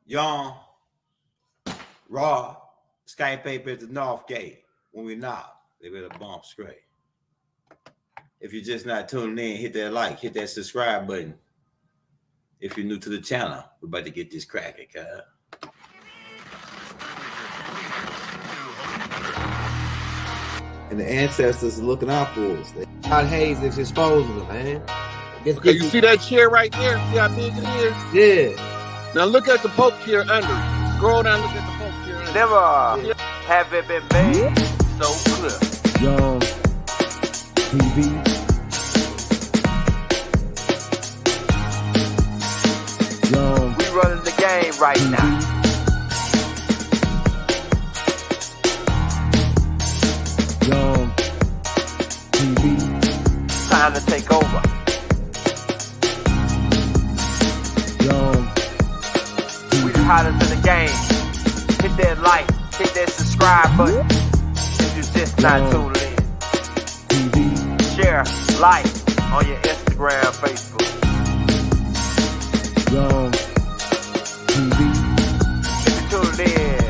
Young, Raw, Skype paper at the North Gate. When we knock, they better bump straight. If you're just not tuning in, hit that like, hit that subscribe button. If you're new to the channel, we're about to get this cracking, cuz. And the ancestors are looking out for us. Todd Hayes is exposing them, man. Okay, you see that chair right there? See how big it is? Yeah. Now look at the Pope chair under. Scroll down, look at the Pope chair under. Never have it been made so clear. Young TV. Young. We running the game right now. Young TV. Time to take over. Young. We the hottest in the game. Hit that like, hit that subscribe button. If you just not tuned in. TV. Share, like on your Instagram, Facebook. Young TV. If you tuned in,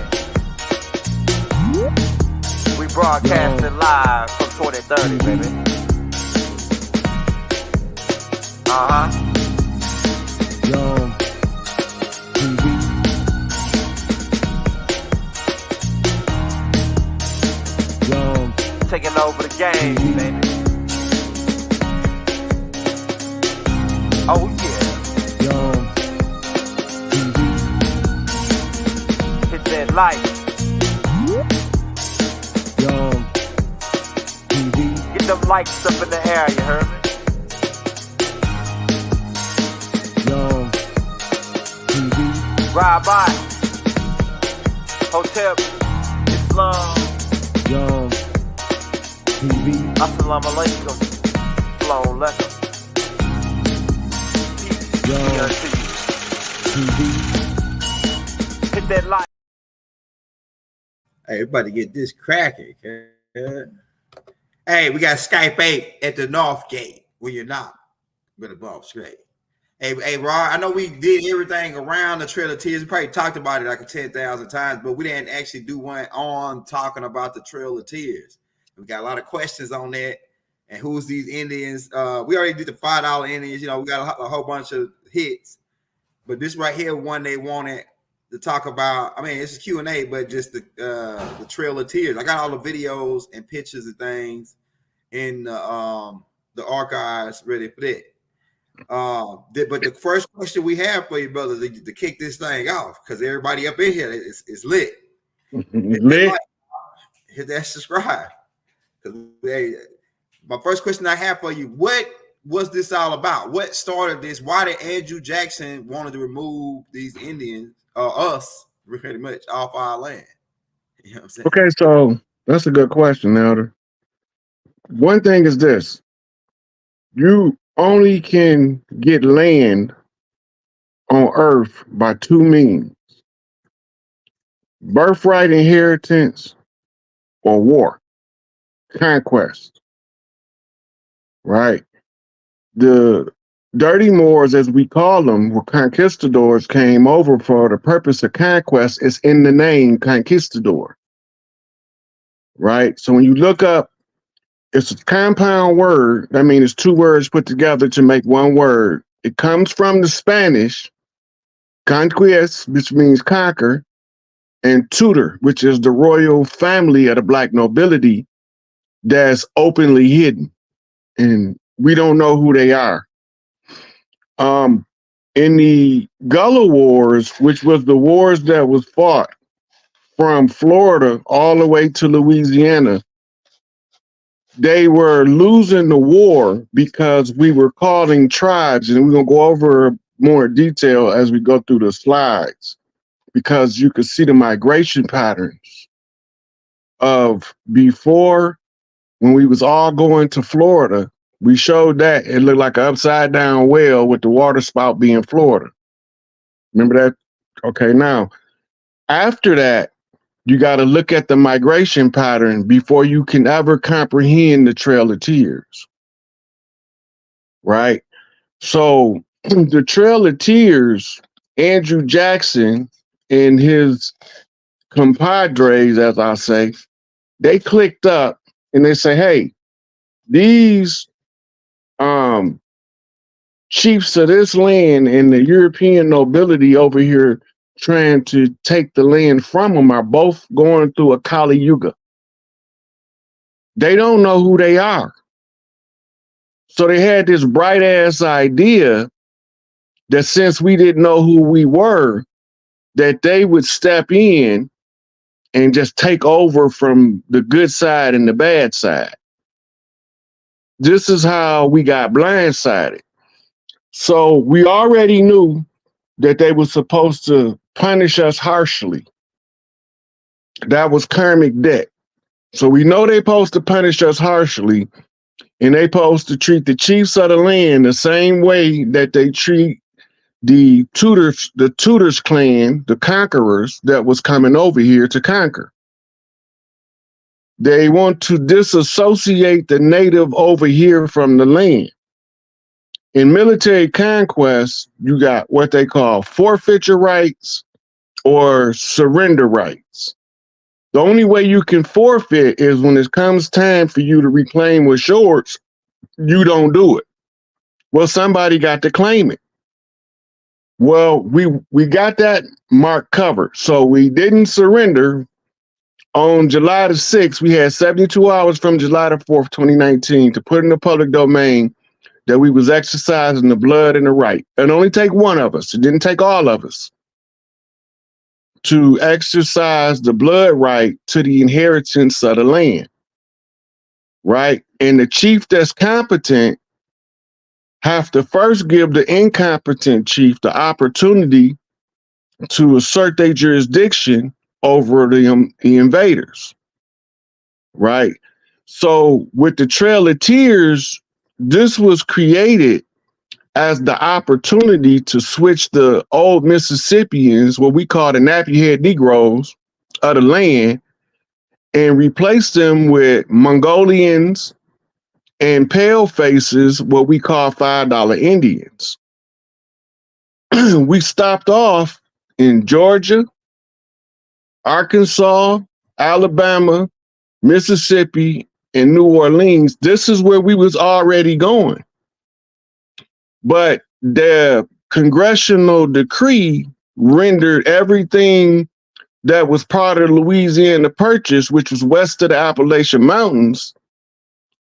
we broadcasting live from 2030, baby. Young TV. Young Taking over the game, baby. Oh yeah. Young TV. Hit that like. Young TV. Get them likes up in the air, you heard me? Young TV. Ride by. Hotel Islam. Young TV. Assalamu alaikum. Flow lekker. Young Peace to TV. you. Hit that like. Hey, everybody get this cracking, cuz. Hey, we got Skype 8 at the North Gate. When you're not, better bump straight. Hey, Rod, I know we did everything around the Trail of Tears. We probably talked about it like 10,000 times, but we didn't actually do one on talking about the Trail of Tears. We got a lot of questions on that. And who's these Indians? We already did the $5 Indians. You know, we got a whole bunch of hits. But this right here, one they wanted to talk about. I mean, it's a Q&A, but just the Trail of Tears. I got all the videos and pictures and things in the archives ready for that. But the first question we have for you, brother, to kick this thing off, because everybody up in here is lit. Lit. Hit that subscribe. Hey, my first question I have for you: what was this all about? What started this? Why did Andrew Jackson wanted to remove these Indians, us, pretty much off our land? You know what I'm saying? Okay, so that's a good question, Elder. One thing is this: you only can get land on Earth by two means: birthright inheritance or war, conquest. Right? The dirty Moors, as we call them, were conquistadors, came over for the purpose of conquest. It's in the name conquistador. Right? So when you look up, it's a compound word. I mean, it's two words put together to make one word. It comes from the Spanish, conquest, which means conquer, and tutor, which is the royal family of the black nobility that's openly hidden. And we don't know who they are. In the Gullah Wars, which was the wars that was fought from Florida all the way to Louisiana, they were losing the war because we were calling tribes, and we're going to go over more detail as we go through the slides, because you could see the migration patterns of before, when we was all going to Florida. We showed that it looked like an upside down well with the water spout being Florida. Remember that? Okay, now, after that, you got to look at the migration pattern before you can ever comprehend the Trail of Tears. Right? So the Trail of Tears, Andrew Jackson and his compadres, as I say, they clicked up and they say, hey, these chiefs of this land and the European nobility over here trying to take the land from them are both going through a Kali Yuga. They don't know who they are. So they had this bright ass idea that since we didn't know who we were, that they would step in and just take over from the good side and the bad side. This is how we got blindsided. So we already knew that they were supposed to punish us harshly. That was karmic debt. So we know they're supposed to punish us harshly, and they're supposed to treat the chiefs of the land the same way that they treat the Tudors clan, the conquerors that was coming over here to conquer. They want to disassociate the native over here from the land. In military conquest, you got what they call forfeiture rights or surrender rights. The only way you can forfeit is when it comes time for you to reclaim what's yours, you don't do it. Well, somebody got to claim it. Well, we got that mark covered. So we didn't surrender. On July the 6th, we had 72 hours from July the 4th, 2019 to put in the public domain that we was exercising the blood and the right. It only take one of us. It didn't take all of us to exercise the blood right to the inheritance of the land, right? And the chief that's competent have to first give the incompetent chief the opportunity to assert their jurisdiction over the invaders, right? So with the Trail of Tears, this was created as the opportunity to switch the old Mississippians, what we call the nappy-head Negroes of the land, and replace them with Mongolians and pale faces, what we call $5 Indians. We stopped off in Georgia, Arkansas, Alabama, Mississippi, and New Orleans. This is where we was already going. But the congressional decree rendered everything that was part of Louisiana Purchase, which was west of the Appalachian Mountains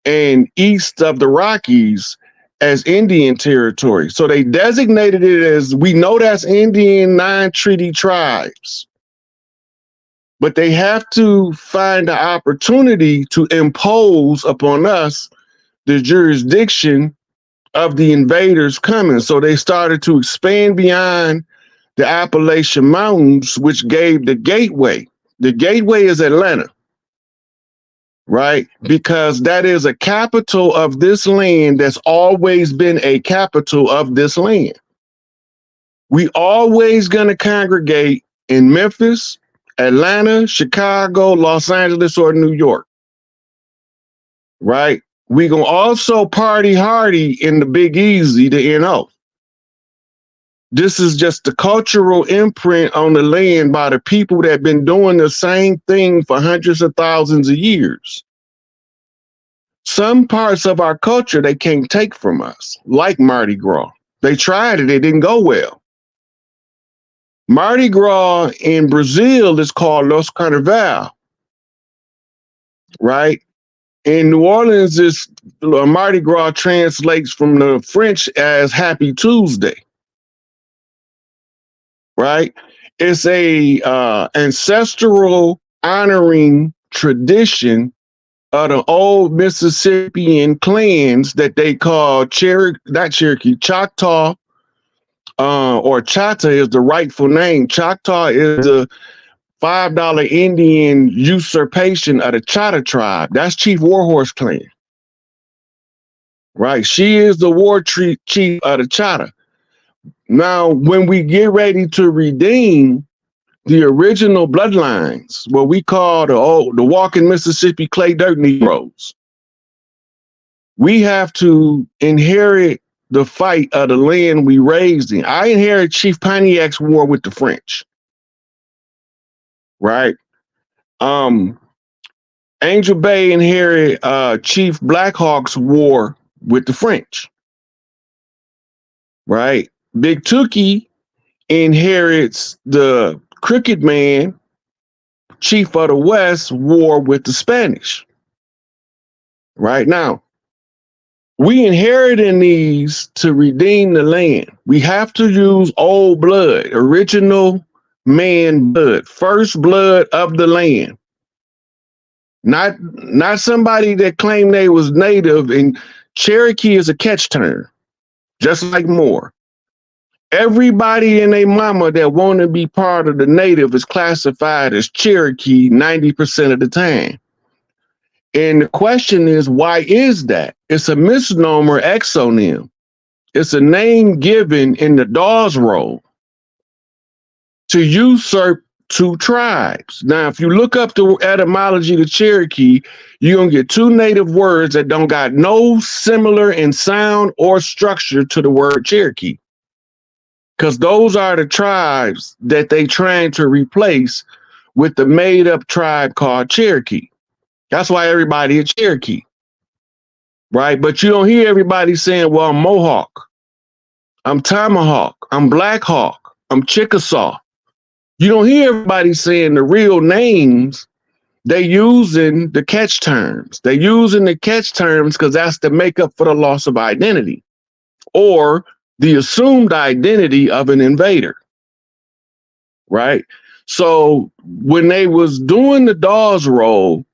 and east of the Rockies, as Indian territory. So they designated it as, we know that's Indian non-treaty tribes, but they have to find the opportunity to impose upon us the jurisdiction of the invaders coming. So they started to expand beyond the Appalachian Mountains, which gave the gateway. The gateway is Atlanta, right? Because that is a capital of this land that's always been a capital of this land. We always gonna congregate in Memphis, Atlanta, Chicago, Los Angeles, or New York, right? We gonna also party hardy in the Big Easy, the NO. This is just the cultural imprint on the land by the people that have been doing the same thing for hundreds of thousands of years. Some parts of our culture they can't take from us, like Mardi Gras. They tried it, it didn't go well. Mardi Gras in Brazil is called Los Carnaval, right? In New Orleans, Mardi Gras translates from the French as Happy Tuesday, right? It's a ancestral honoring tradition of the old Mississippian clans that they call Choctaw, or Chata is the rightful name. Choctaw is the $5 Indian usurpation of the Chata tribe. That's Chief Warhorse clan, right? She is the war chief of the Chata. Now, when we get ready to redeem the original bloodlines, what we call the walking Mississippi clay dirt Negroes, we have to inherit the fight of the land we raised in. I inherited Chief Pontiac's war with the French. right? Angel Bay inherited Chief Blackhawk's war with the French, right? Big Tookie inherits the Crooked Man, Chief of the West, war with the Spanish. Right now, we inheriting these to redeem the land. We have to use old blood, original man blood, first blood of the land. Not somebody that claimed they was native. And Cherokee is a catch term, just like Moore. Everybody and their mama that want to be part of the native is classified as Cherokee 90% of the time. And the question is, why is that? It's a misnomer exonym. It's a name given in the Dawes Roll to usurp two tribes. Now, if you look up the etymology of Cherokee, you're going to get two native words that don't got no similar in sound or structure to the word Cherokee. Because those are the tribes that they trying to replace with the made-up tribe called Cherokee. That's why everybody is Cherokee, right? But you don't hear everybody saying, well, I'm Mohawk, I'm Tomahawk, I'm Black Hawk, I'm Chickasaw. You don't hear everybody saying the real names. They using the catch terms. They using the catch terms because that's the makeup for the loss of identity or the assumed identity of an invader, right? So when they was doing the Dawes Roll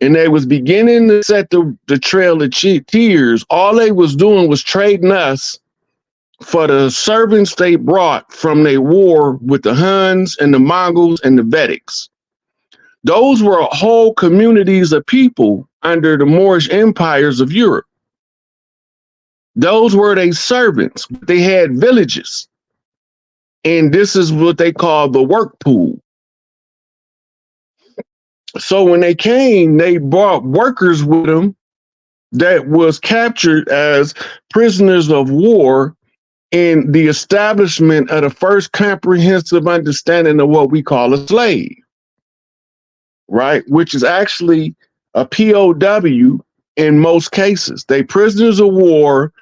and they was beginning to set the trail of tears, all they was doing was trading us for the servants they brought from their war with the Huns and the Mongols and the Vedics. Those were whole communities of people under the Moorish empires of Europe. Those were their servants. They had villages. And this is what they call the work pool. So when they came, they brought workers with them that was captured as prisoners of war in the establishment of the first comprehensive understanding of what we call a slave, right? Which is actually a POW in most cases. They prisoners of war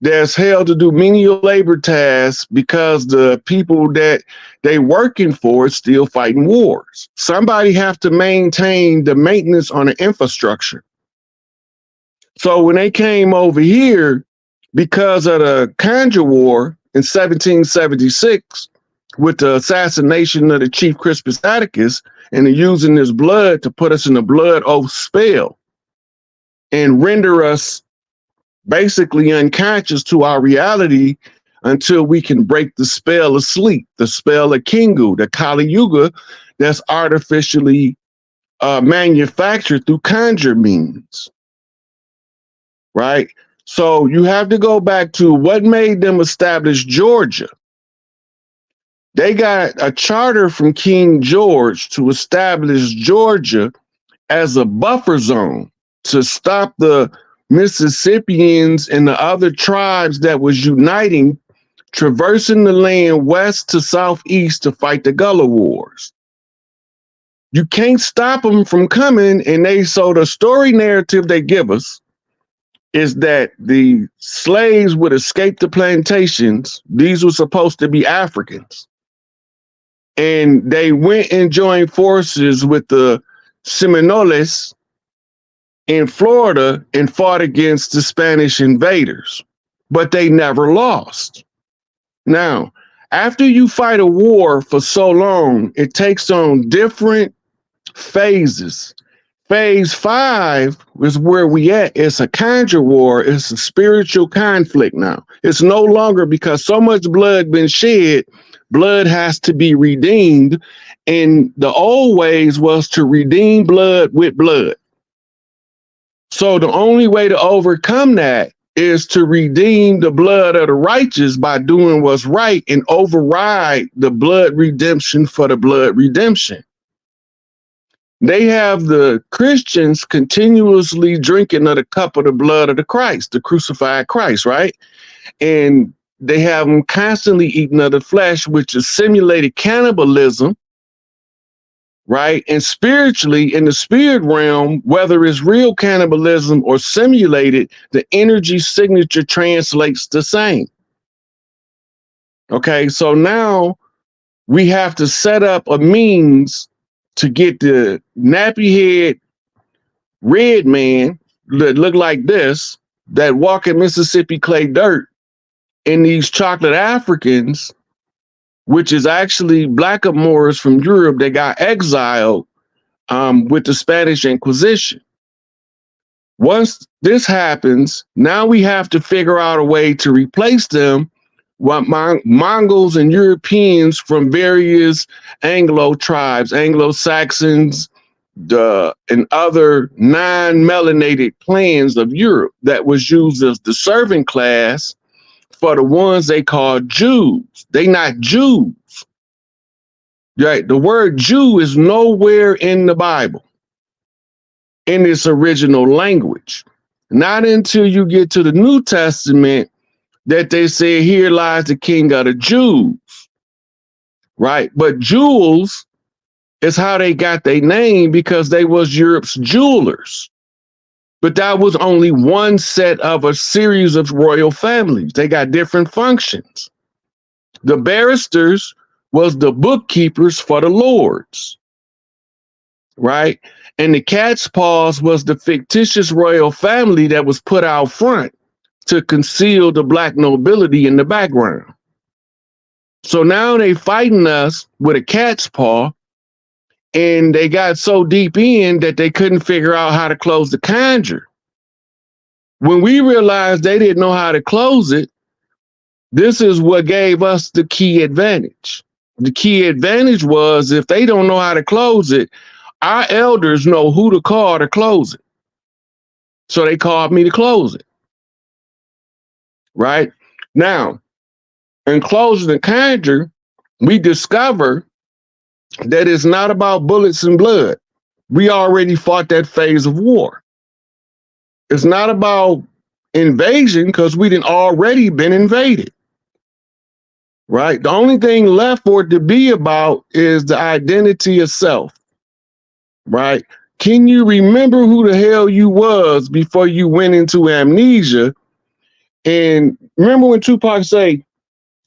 that's held to do menial labor tasks because the people that they working for is still fighting wars. Somebody have to maintain the maintenance on the infrastructure. So when they came over here, because of the Conjure War in 1776, with the assassination of the Chief Crispus Attucks and using his blood to put us in a blood oath spell and render us basically unconscious to our reality until we can break the spell of sleep, the spell of Kingu, the Kali Yuga that's artificially manufactured through conjure means, right? So you have to go back to what made them establish Georgia. They got a charter from King George to establish Georgia as a buffer zone to stop the Mississippians and the other tribes that was uniting, traversing the land west to southeast to fight the Gullah Wars. You can't stop them from coming, and so the story narrative they give us is that the slaves would escape the plantations. These were supposed to be Africans. And they went and joined forces with the Seminoles in Florida and fought against the Spanish invaders, but they never lost. Now, after you fight a war for so long, it takes on different phases. Phase 5 is where we at. It's a conjure war. It's a spiritual conflict now. It's no longer because so much blood been shed, blood has to be redeemed. And the old ways was to redeem blood with blood. So the only way to overcome that is to redeem the blood of the righteous by doing what's right and override the blood redemption for the blood redemption. They have the Christians continuously drinking of the cup of the blood of the Christ, the crucified Christ, right? And they have them constantly eating of the flesh, which is simulated cannibalism, right? And spiritually, in the spirit realm, whether it's real cannibalism or simulated, the energy signature translates the same. Okay, so now we have to set up a means to get the nappy head red man that look like this, that walk in Mississippi clay dirt, and these chocolate Africans, which is actually blackamoors from Europe that got exiled with the Spanish Inquisition. Once this happens, now we have to figure out a way to replace them with Mongols and Europeans from various Anglo tribes, Anglo-Saxons, and other non-melanated clans of Europe that was used as the servant class for the ones they call Jews. They not Jews. Right? The word Jew is nowhere in the Bible in its original language. Not until you get to the New Testament that they say, here lies the king of the Jews. Right? But jewels is how they got their name, because they was Europe's jewelers. But that was only one set of a series of royal families. They got different functions. The barristers was the bookkeepers for the lords, right? And the cat's paws was the fictitious royal family that was put out front to conceal the black nobility in the background. So now they fighting us with a cat's paw, and they got so deep in that they couldn't figure out how to close the conjure. When we realized they didn't know how to close it, this is what gave us the key advantage. The key advantage was, if they don't know how to close it, our elders know who to call to close it. So they called me to close it. Right? Now, in closing the conjure, we discover that it's not about bullets and blood. We already fought that phase of war. It's not about invasion, because we didn't already been invaded. Right? The only thing left for it to be about is the identity of self. Right? Can you remember who the hell you was before you went into amnesia? And remember when Tupac say,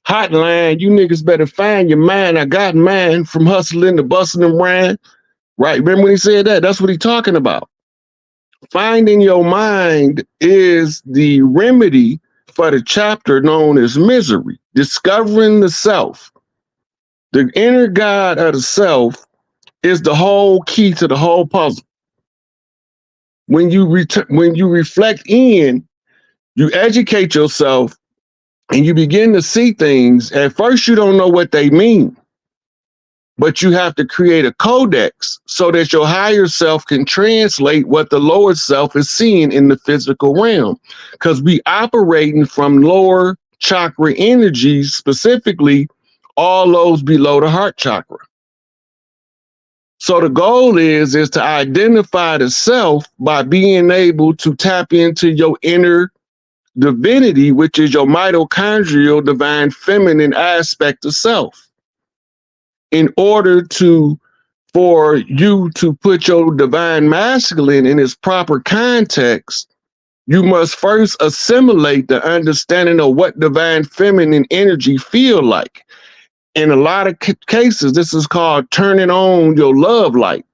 hotline, you niggas better find your mind. I got mine from hustling to busting and rhyme. Right? Remember when he said that? That's what he's talking about. Finding your mind is the remedy for the chapter known as misery. Discovering the self. The inner God of the self is the whole key to the whole puzzle. When you reflect in, you educate yourself, and you begin to see things. At first, you don't know what they mean, but you have to create a codex so that your higher self can translate what the lower self is seeing in the physical realm. Because we operating from lower chakra energies, specifically all those below the heart chakra. So the goal is to identify the self by being able to tap into your inner divinity, which is your mitochondrial divine feminine aspect of self. In order for you to put your divine masculine in its proper context, you must first assimilate the understanding of what divine feminine energy feel like. In a lot of cases, this is called turning on your love light.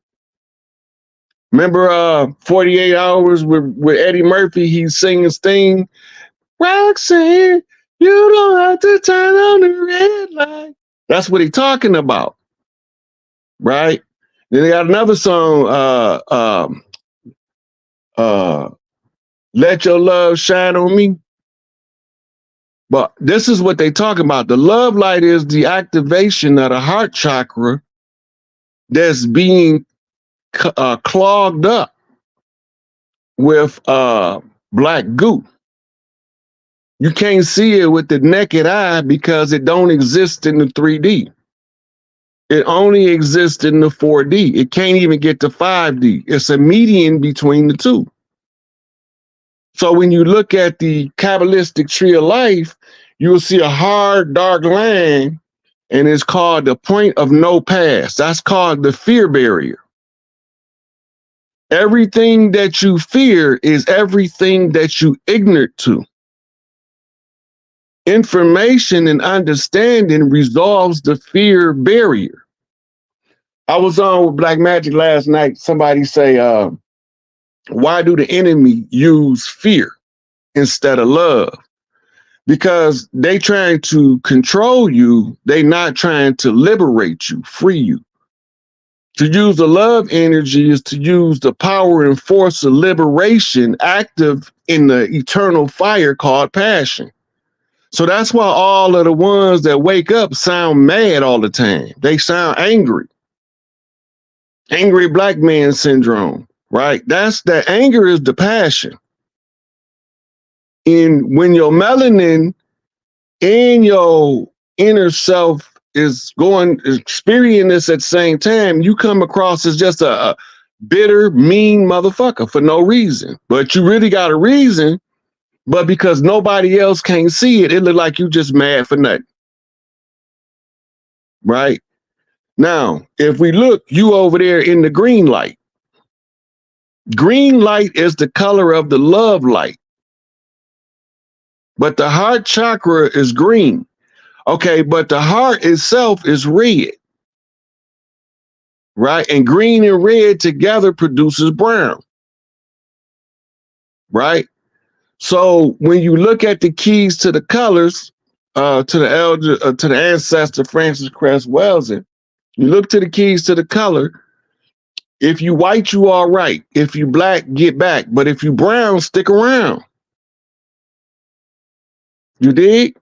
Remember 48 Hours with Eddie Murphy? He's singing his thing, Roxanne, you don't have to turn on the red light. That's what he's talking about, right? Then they got another song, Let Your Love Shine on Me. But this is what they talking about. The love light is the activation of the heart chakra that's being clogged up with black goo. You can't see it with the naked eye because it don't exist in the 3D. It only exists in the 4D. It can't even get to 5D. It's a median between the two. So when you look at the Kabbalistic tree of life, you will see a hard, dark line and it's called the point of no pass. That's called the fear barrier. Everything that you fear is everything that you ignorant to. Information and understanding resolves the fear barrier. I was on with Black Magic last night. Somebody say, why do the enemy use fear instead of love? Because they trying to control you. They not trying to liberate you, free you. To use the love energy is to use the power and force of liberation active in the eternal fire called passion. So that's why all of the ones that wake up sound mad all the time. They sound angry. Angry black man syndrome, right? That's the anger is the passion. And when your melanin and your inner self is experiencing this at the same time, you come across as just a bitter, mean motherfucker for no reason. But you really got a reason, but because nobody else can't see it, it look like you just mad for nothing. Right? Now, if we look, you over there in the green light. Green light is the color of the love light. But the heart chakra is green. Okay, but the heart itself is red. Right? And green and red together produces brown. Right? So when you look at the keys to the colors, to the ancestor Francis Cress Welsing, you look to the keys to the color. If you white, you all right. If you black, get back. But if you brown, stick around. You dig?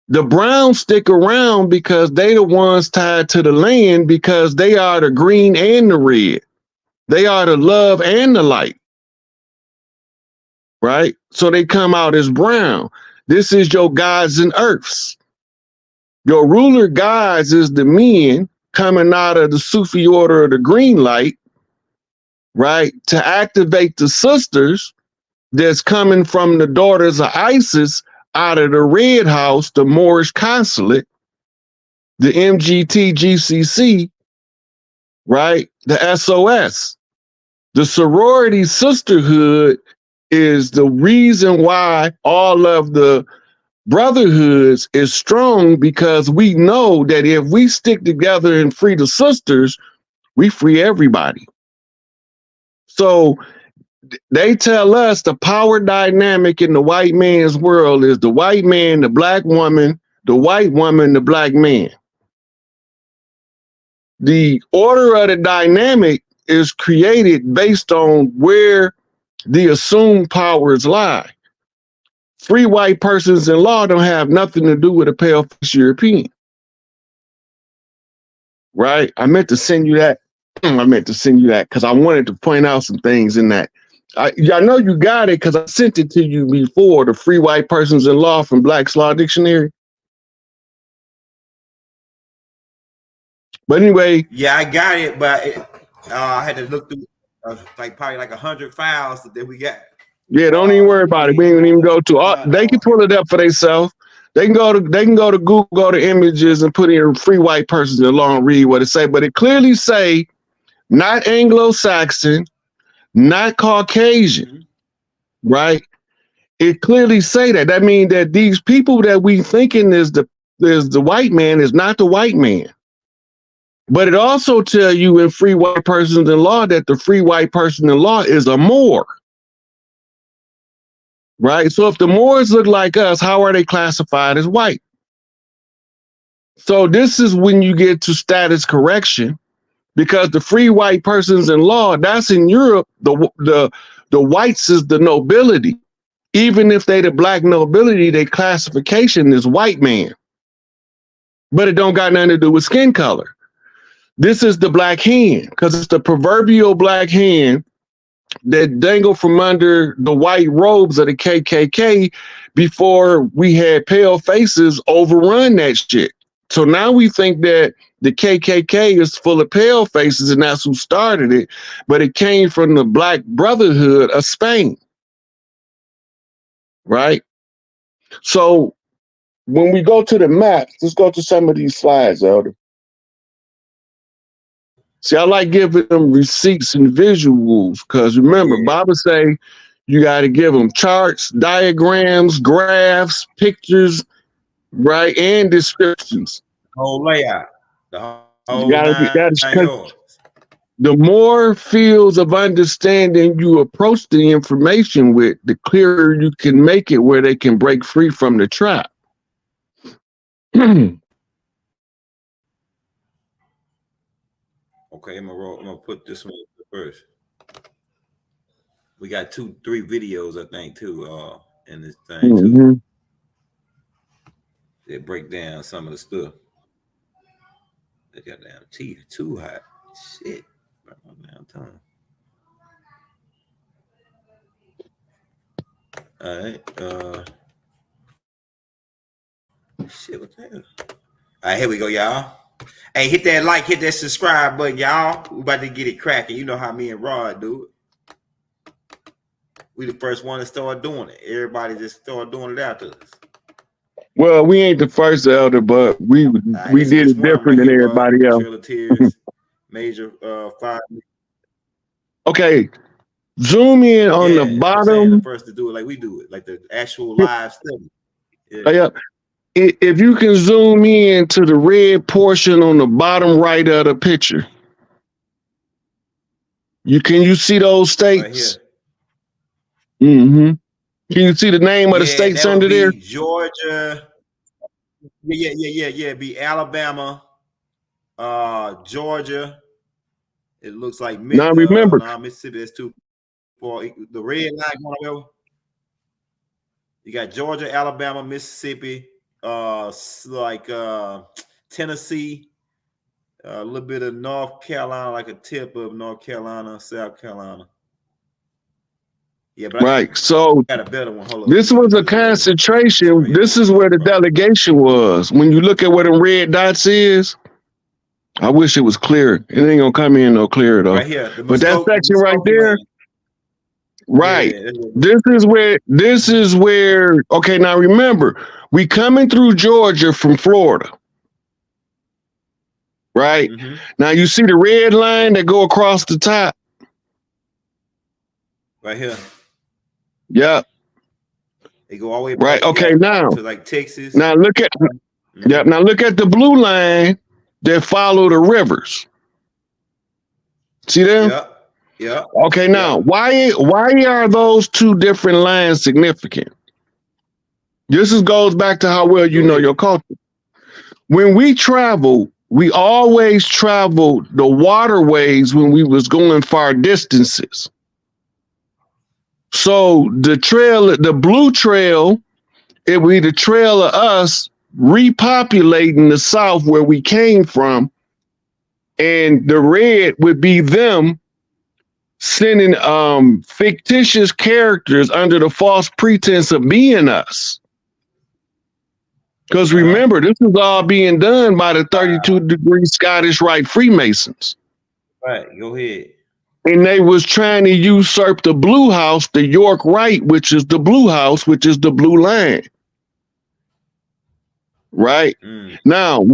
The browns stick around because they the ones tied to the land, because they are the green and the red. They are the love and the light. Right? So they come out as brown. This is your gods and earths. Your ruler gods is the men coming out of the Sufi order of the green light, right? To activate the sisters that's coming from the daughters of Isis out of the red house, the Moorish consulate, the MGT GCC, right? The SOS. The sorority sisterhood is the reason why all of the brotherhoods is strong, because we know that if we stick together and free the sisters, we free everybody. So they tell us the power dynamic in the white man's world is the white man, the black woman, the white woman, the black man. The order of the dynamic is created based on where the assumed powers lie. Free white persons in law don't have nothing to do with a pale-faced European. Right? I meant to send you that. Because I wanted to point out some things in that. I know you got it because I sent it to you before, the free white persons in law from Black's Law Dictionary. But anyway. Yeah, I got it, but I had to look through probably 100 files that we got. Yeah, don't even worry about it. We ain't even go to. They can pull it up for themselves. They can go to Google, go to images, and put in free white persons in law and read what it say. But it clearly say not Anglo-Saxon, not Caucasian, right? It clearly say that. That means that these people that we thinking is the white man is not the white man. But it also tell you in free white persons in law that the free white person in law is a Moor. Right? So if the Moors look like us, how are they classified as white? So this is when you get to status correction, because the free white persons in law, that's in Europe, the whites is the nobility. Even if they the black nobility, their classification is white man. But it don't got nothing to do with skin color. This is the black hand, because it's the proverbial black hand that dangle from under the white robes of the KKK before we had pale faces overrun that shit. So now we think that the KKK is full of pale faces and that's who started it, but it came from the Black Brotherhood of Spain. Right? So when we go to the maps, let's go to some of these slides, Elder. See, I like giving them receipts and visuals because remember, Baba say you got to give them charts, diagrams, graphs, pictures, right, and descriptions. Whole layout. The whole You gotta be, nine because yards. the more fields of understanding you approach the information with, the clearer you can make it where they can break free from the trap. Okay, I'm gonna put this one first. We got 2-3 videos, I think, too, in this thing too. They break down some of the stuff. They got damn teeth too hot. Shit. Right on damn tongue. All right. Shit, what the hell? All right, here we go, y'all. Hey, hit that like, hit that subscribe button, y'all. We about to get it cracking. You know how me and Rod do it. We the first one to start doing it. Everybody just start doing it after us. Well, we ain't the first, Elder, but we did it different than everybody else. Trail of Tears, major 5. Okay, zoom in on the bottom. The first to do it like we do it, like the actual live study. Yeah. If you can zoom in to the red portion on the bottom right of the picture, can you see those states? Right here. Can you see the name of the states under there? Georgia. Yeah. Be Alabama, Georgia. It looks like now remember, Mississippi is too for the red line going over. You got Georgia, Alabama, Mississippi, Tennessee, a little bit of North Carolina, like a tip of North Carolina, South Carolina. Yeah, but right. So got a better one. Hold on. This was a concentration. This is where the delegation was. When you look at where the red dots is, I wish it was clear. It ain't gonna come in no clearer though. Right here, but that section right there, right? Yeah. This is where. Okay, now remember, we coming through Georgia from Florida, right? Now you see the red line that go across the top. Right here. Yeah. They go all the way right. Okay, now to like Texas. Now look at Now look at the blue line that follow the rivers. See them? Yeah. Okay, now why are those two different lines significant? This goes back to how well you know your culture. When we travel, we always traveled the waterways when we was going far distances. So the trail, the blue trail, it would be the trail of us repopulating the South where we came from. And the red would be them sending fictitious characters under the false pretense of being us. Because remember, this was all being done by the 32 degree Scottish Rite Freemasons. Right, go ahead. And they was trying to usurp the blue house, the York Rite, which is the blue house, which is the blue line. Right? Now,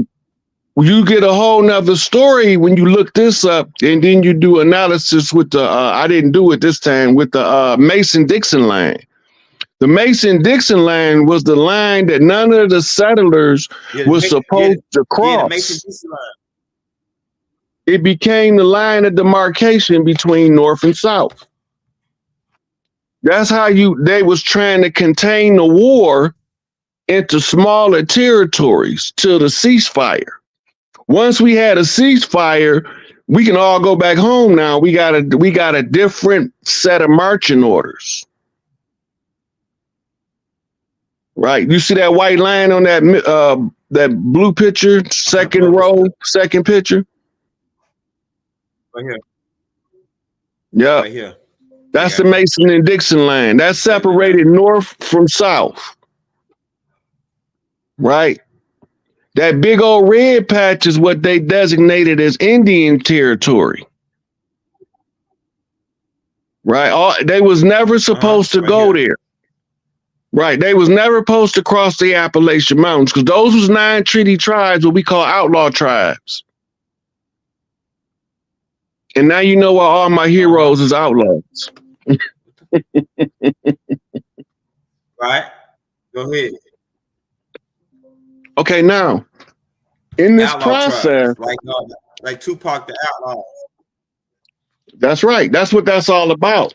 you get a whole nother story when you look this up, and then you do analysis with the, I didn't do it this time, with the Mason-Dixon line. The Mason-Dixon line was the line that none of the settlers was supposed to cross. The Mason-Dixon line. It became the line of demarcation between North and South. That's how they was trying to contain the war into smaller territories till the ceasefire. Once we had a ceasefire, we can all go back home now. We got a different set of marching orders. Right. You see that white line on that blue picture, second row, second picture? Right here. Yeah. Right here. That's the Mason and Dixon line. That separated North from South. Right. That big old red patch is what they designated as Indian territory. Right. They was never supposed to go there. Right. They was never supposed to cross the Appalachian Mountains because those was 9 treaty tribes, what we call outlaw tribes. And now you know why all my heroes is outlaws. Right? Go ahead. Okay, now in this Outlaw process, tribes, like Tupac the Outlaw. that's right. That's what that's all about.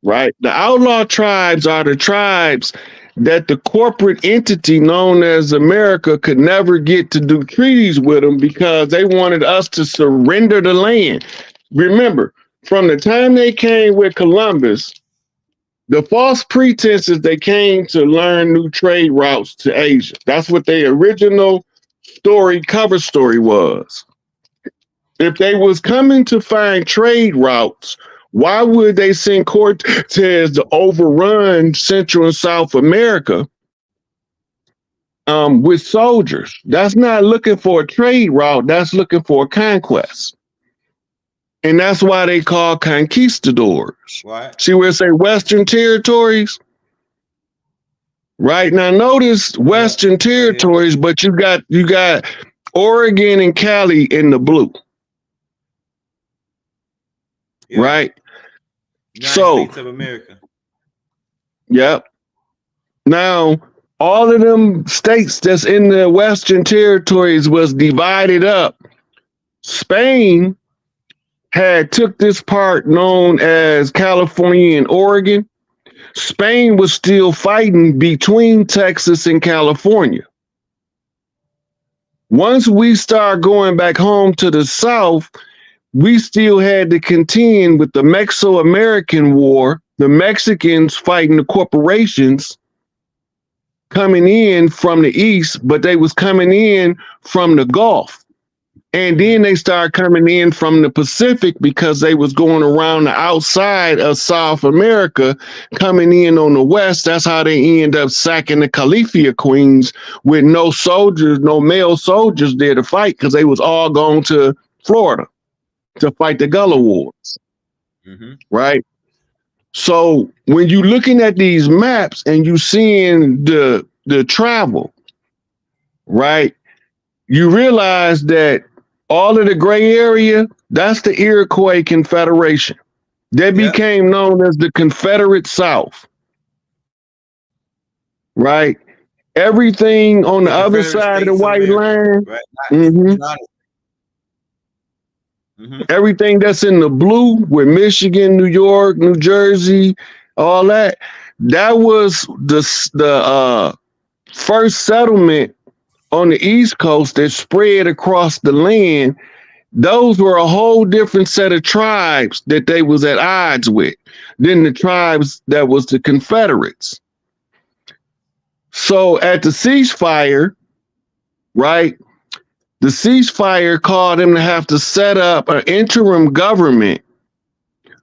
Right. The outlaw tribes are the tribes that the corporate entity known as America could never get to do treaties with them because they wanted us to surrender the land. Remember, from the time they came with Columbus, the false pretenses they came to learn new trade routes to Asia. That's what their original cover story was. If they was coming to find trade routes, why would they send Cortez to overrun Central and South America with soldiers? That's not looking for a trade route. That's looking for a conquest. And that's why they call conquistadors. What? See where it say Western territories? Right now, notice Western territories, but you got Oregon and Cali in the blue. Yeah. Right? United So, States of America. Yep. Now, all of them states that's in the Western territories was divided up. Spain had took this part known as California and Oregon. Spain was still fighting between Texas and California. Once we start going back home to the South, we still had to contend with the Mesoamerican War, the Mexicans fighting the corporations coming in from the East, but they was coming in from the Gulf. And then they started coming in from the Pacific because they was going around the outside of South America, coming in on the West. That's how they end up sacking the Califia Queens with no soldiers, no male soldiers there to fight because they was all going to Florida to fight the Gullah Wars, right? So when you looking at these maps and you seeing the travel, right, you realize that all of the gray area, that's the Iroquois Confederation. They became known as the Confederate South, right? Everything on the other side of the white line, Right. everything that's in the blue with Michigan, New York, New Jersey, all that, that was the first settlement on the East Coast that spread across the land. Those were a whole different set of tribes that they was at odds with than the tribes that was the Confederates. So at the ceasefire, right, the ceasefire caused them to have to set up an interim government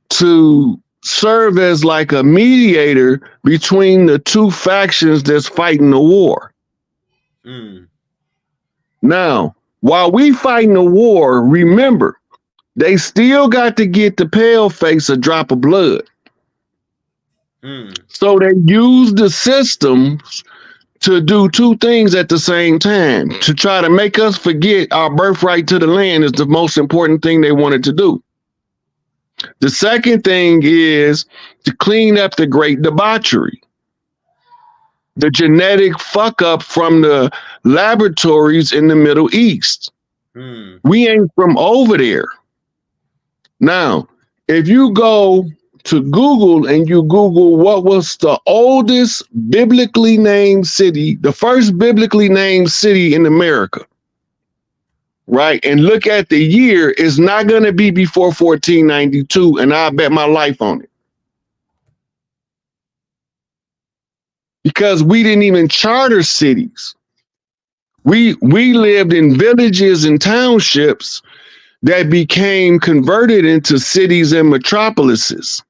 to serve as like a mediator between the two factions that's fighting the war. Now, while we fighting the war, remember, they still got to get the pale face a drop of blood. So they use the systems to do two things at the same time, to try to make us forget our birthright to the land is the most important thing they wanted to do. The second thing is to clean up the great debauchery, the genetic fuck up from the laboratories in the Middle East. We ain't from over there. Now, if you go to Google and you Google what was the oldest biblically named city, the first biblically named city in America, right? And look at the year, it's not going to be before 1492, and I'll bet my life on it. Because we didn't even charter cities. We lived in villages and townships that became converted into cities and metropolises.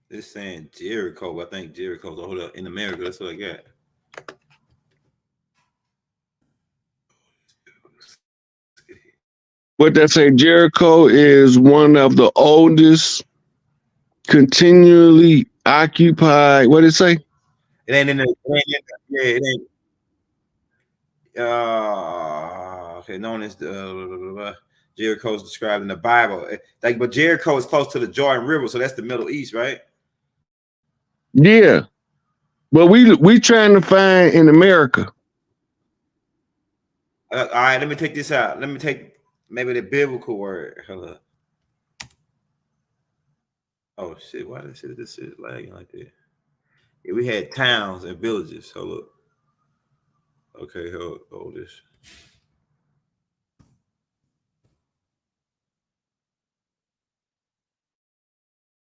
It's saying Jericho. I think Jericho's hold up in America. That's what I got. What that say? Jericho is one of the oldest continually occupied. What did it say? It ain't in the. Yeah, it ain't. Okay, known as the Jericho is described in the Bible. Like, but Jericho is close to the Jordan River, so that's the Middle East, right? Yeah, but we trying to find in America. All right, let me take this out. Let me take maybe the biblical word. Hold up. Oh shit! Why this shit lagging like that? Yeah, we had towns and villages. Hold up. Okay, hold this.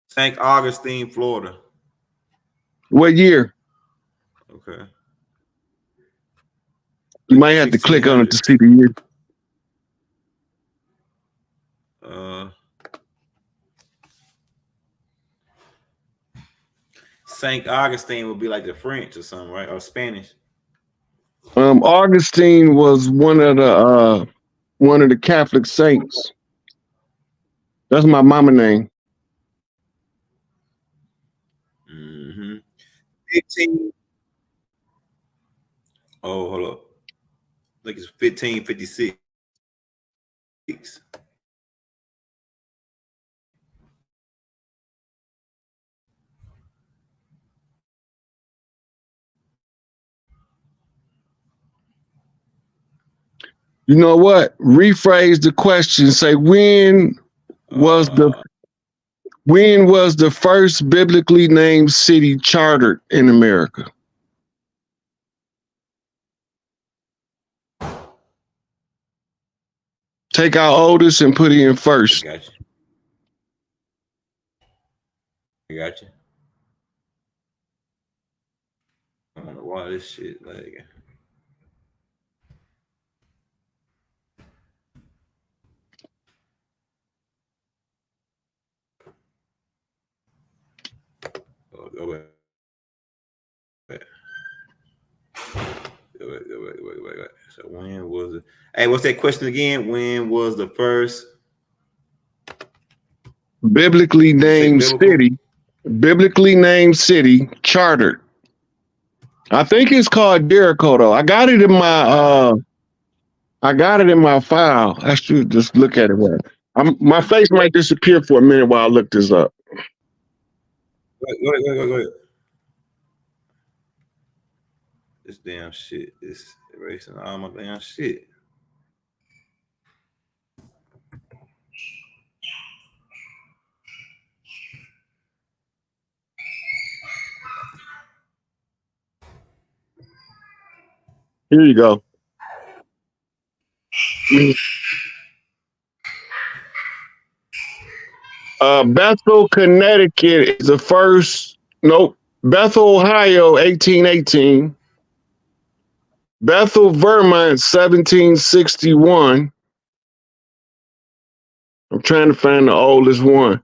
St. Augustine, Florida. What year? Okay. You might have to click on it to see the year. St. Augustine would be like the French or something, right? Or Spanish. Augustine was one of the Catholic saints. That's my mama name. 15. Oh, hold up. I think it's 1556. You know what? Rephrase the question. Say when was the first biblically named city chartered in America? Take our oldest and put it in first. I got you. I don't know why this shit like. Oh, go back. Wait. So when was it? Hey, what's that question again? When was the first biblically named city chartered? I think it's called Jericho though. I got it in my file. I should just look at it. My face might disappear for a minute while I look this up. Go ahead. This damn shit is erasing all my damn shit. Here you go. Bethel, Connecticut is the first. Nope. Bethel, Ohio, 1818. Bethel, Vermont, 1761. I'm trying to find the oldest one.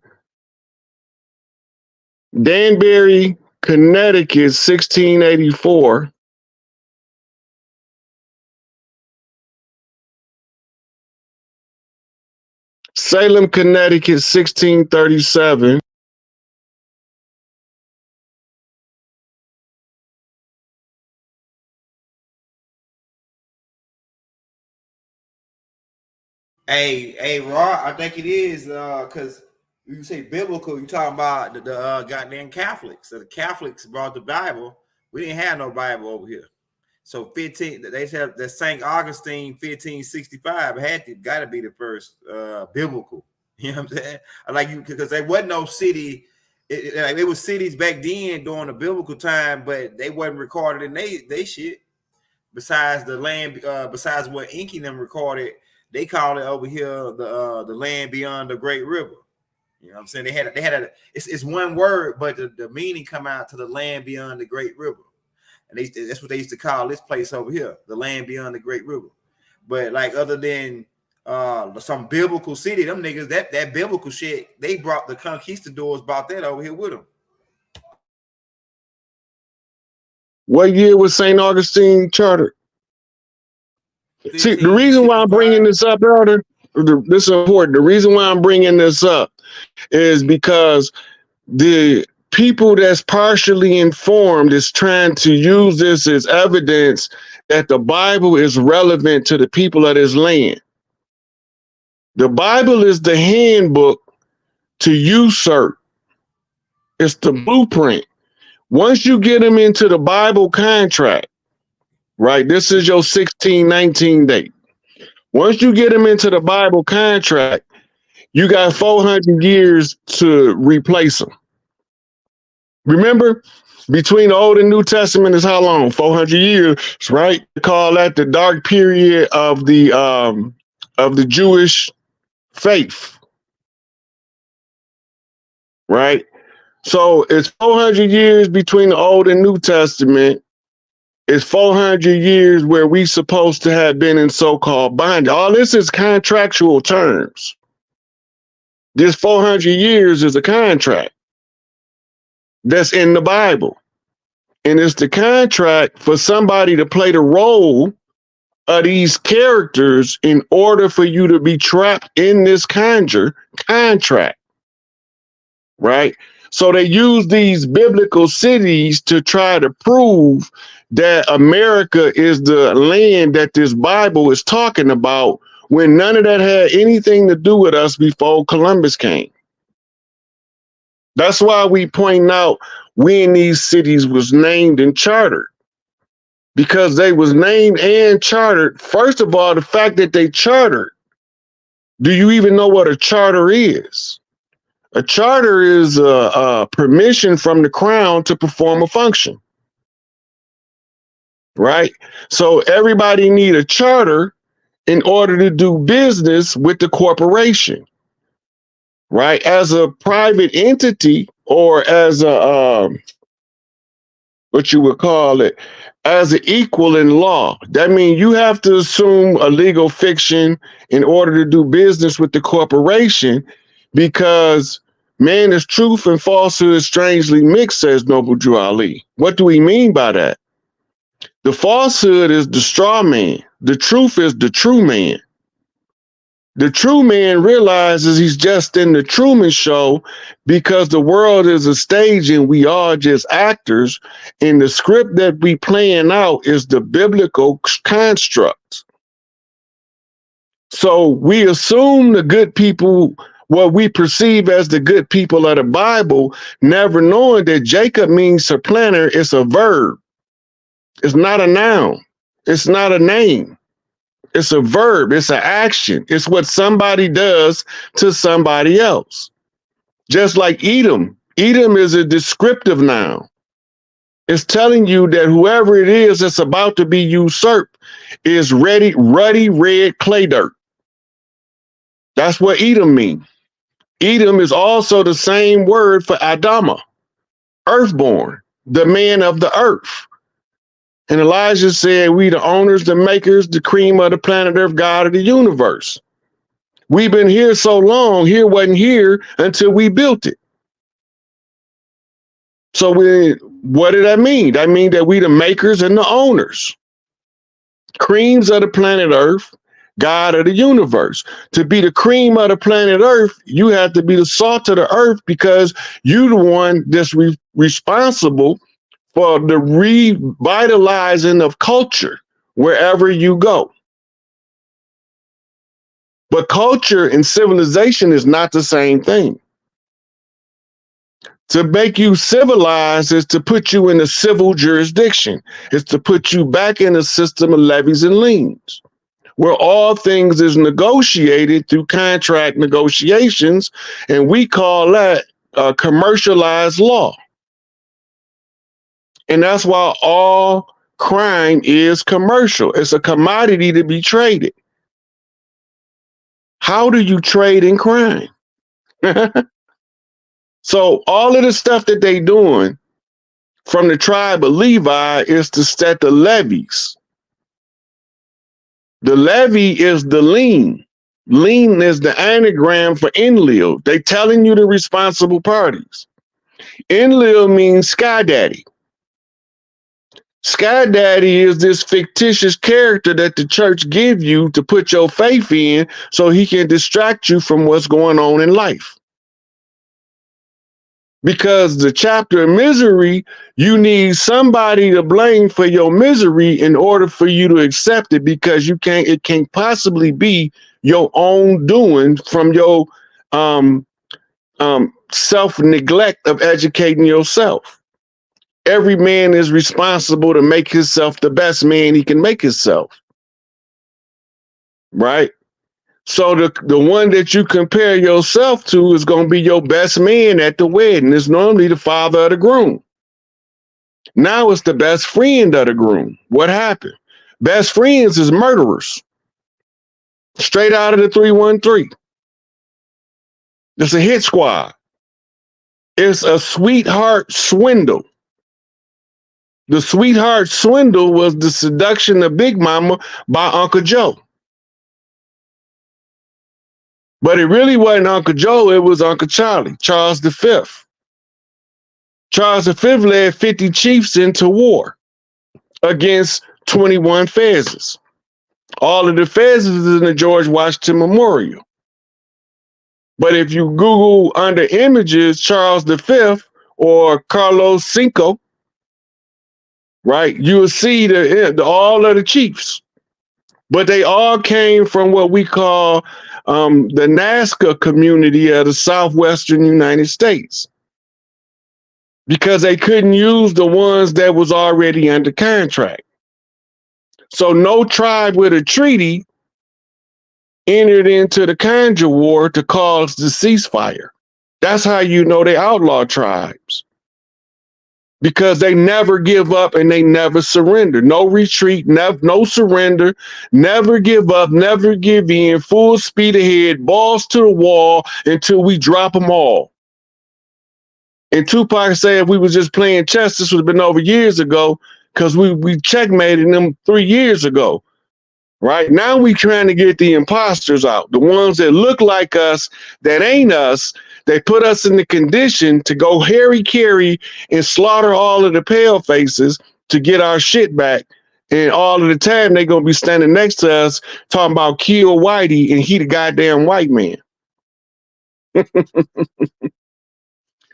Danbury, Connecticut, 1684. Salem, Connecticut, 1637. Hey, Raw, I think it is because you say biblical, you talking about the goddamn Catholics. So the Catholics brought the Bible. We didn't have no Bible over here. So they have the St. Augustine 1565 got to be the first biblical. You know what I'm saying? Like you, because there wasn't no city. It was cities back then during the biblical time, but they wasn't recorded in they shit. Besides the land, besides what Inky and them recorded, they call it over here the land beyond the Great River. You know what I'm saying? They had it's one word, but the meaning come out to the land beyond the Great River. And that's what they used to call this place over here, the land beyond the Great River. But like other than some biblical city, them niggas, that biblical shit, they brought the conquistadors, brought that over here with them. What year was St. Augustine chartered? See, the reason why I'm bringing this up, Elder, this is important. The reason why I'm bringing this up is because the people that's partially informed is trying to use this as evidence that the Bible is relevant to the people of this land. The Bible is the handbook to usurp. It's the blueprint. Once you get them into the Bible contract, right? This is your 1619 date. Once you get them into the Bible contract, you got 400 years to replace them. Remember, between the Old and New Testament is how long? 400 years, right? They call that the dark period of the Jewish faith, right? So it's 400 years between the Old and New Testament. It's 400 years where we supposed to have been in so-called bondage. All this is contractual terms. This 400 years is a contract that's in the Bible. And it's the contract for somebody to play the role of these characters in order for you to be trapped in this contract, right? So they use these biblical cities to try to prove that America is the land that this Bible is talking about, when none of that had anything to do with us before Columbus came. That's why we point out when these cities was named and chartered, because they was named and chartered. First of all, the fact that they chartered, do you even know what a charter is? A charter is a permission from the crown to perform a function, right? So everybody need a charter in order to do business with the corporation, right? As a private entity, or as a, what you would call it, as an equal in law. That means you have to assume a legal fiction in order to do business with the corporation, because man is truth and falsehood is strangely mixed, says Noble Drew Ali. What do we mean by that? The falsehood is the straw man. The truth is the true man. The true man realizes he's just in the Truman Show because the world is a stage and we are just actors. And the script that we playing out is the biblical construct. So we assume the good people, what we perceive as the good people of the Bible, never knowing that Jacob means supplanter. It's a verb. It's not a noun. It's not a name. It's a verb. It's an action. It's what somebody does to somebody else. Just like Edom. Edom is a descriptive noun. It's telling you that whoever it is that's about to be usurped is ruddy red clay dirt. That's what Edom means. Edom is also the same word for Adama, earthborn, the man of the earth. And Elijah said, we the owners, the makers, the cream of the planet Earth, God of the universe. We've been here so long, here wasn't here until we built it. So what did that mean? That means that we the makers and the owners. Creams of the planet Earth, God of the universe. To be the cream of the planet Earth, you have to be the salt of the earth, because you're the one that's responsible for the revitalizing of culture wherever you go. But culture and civilization is not the same thing. To make you civilized is to put you in a civil jurisdiction. It's to put you back in a system of levies and liens, where all things is negotiated through contract negotiations, and we call that commercialized law. And that's why all crime is commercial. It's a commodity to be traded. How do you trade in crime? So all of the stuff that they doing from the tribe of Levi is to set the levies. The levy is the lien. Lien is the anagram for Enlil. They telling you the responsible parties. Enlil means sky daddy. Sky Daddy is this fictitious character that the church give you to put your faith in so he can distract you from what's going on in life. Because the chapter of misery, you need somebody to blame for your misery in order for you to accept it, because it can't possibly be your own doing from your self-neglect of educating yourself. Every man is responsible to make himself the best man he can make himself. Right? So the one that you compare yourself to is going to be your best man at the wedding. It's normally the father of the groom. Now it's the best friend of the groom. What happened? Best friends is murderers. Straight out of the 313. It's a hit squad. It's a sweetheart swindle. The sweetheart swindle was the seduction of Big Mama by Uncle Joe. But it really wasn't Uncle Joe, it was Uncle Charlie, Charles V. Charles V led 50 chiefs into war against 21 Fezzes. All of the Fezzes is in the George Washington Memorial. But if you Google under images Charles V or Carlos Cinco, right, you will see all of the chiefs. But they all came from what we call the Nazca community of the Southwestern United States, because they couldn't use the ones that was already under contract. So no tribe with a treaty entered into the Conjure War to cause the ceasefire. That's how you know they outlaw tribes, because they never give up and they never surrender. No retreat, no surrender, never give up, never give in, full speed ahead, balls to the wall until we drop them all. And Tupac said if we was just playing chess, this would have been over years ago, because we checkmated them 3 years ago. Right now we trying to get the imposters out, the ones that look like us, that ain't us. They put us in the condition to go harry-carry and slaughter all of the pale faces to get our shit back. And all of the time they gonna be standing next to us talking about kill Whitey, and he the goddamn white man.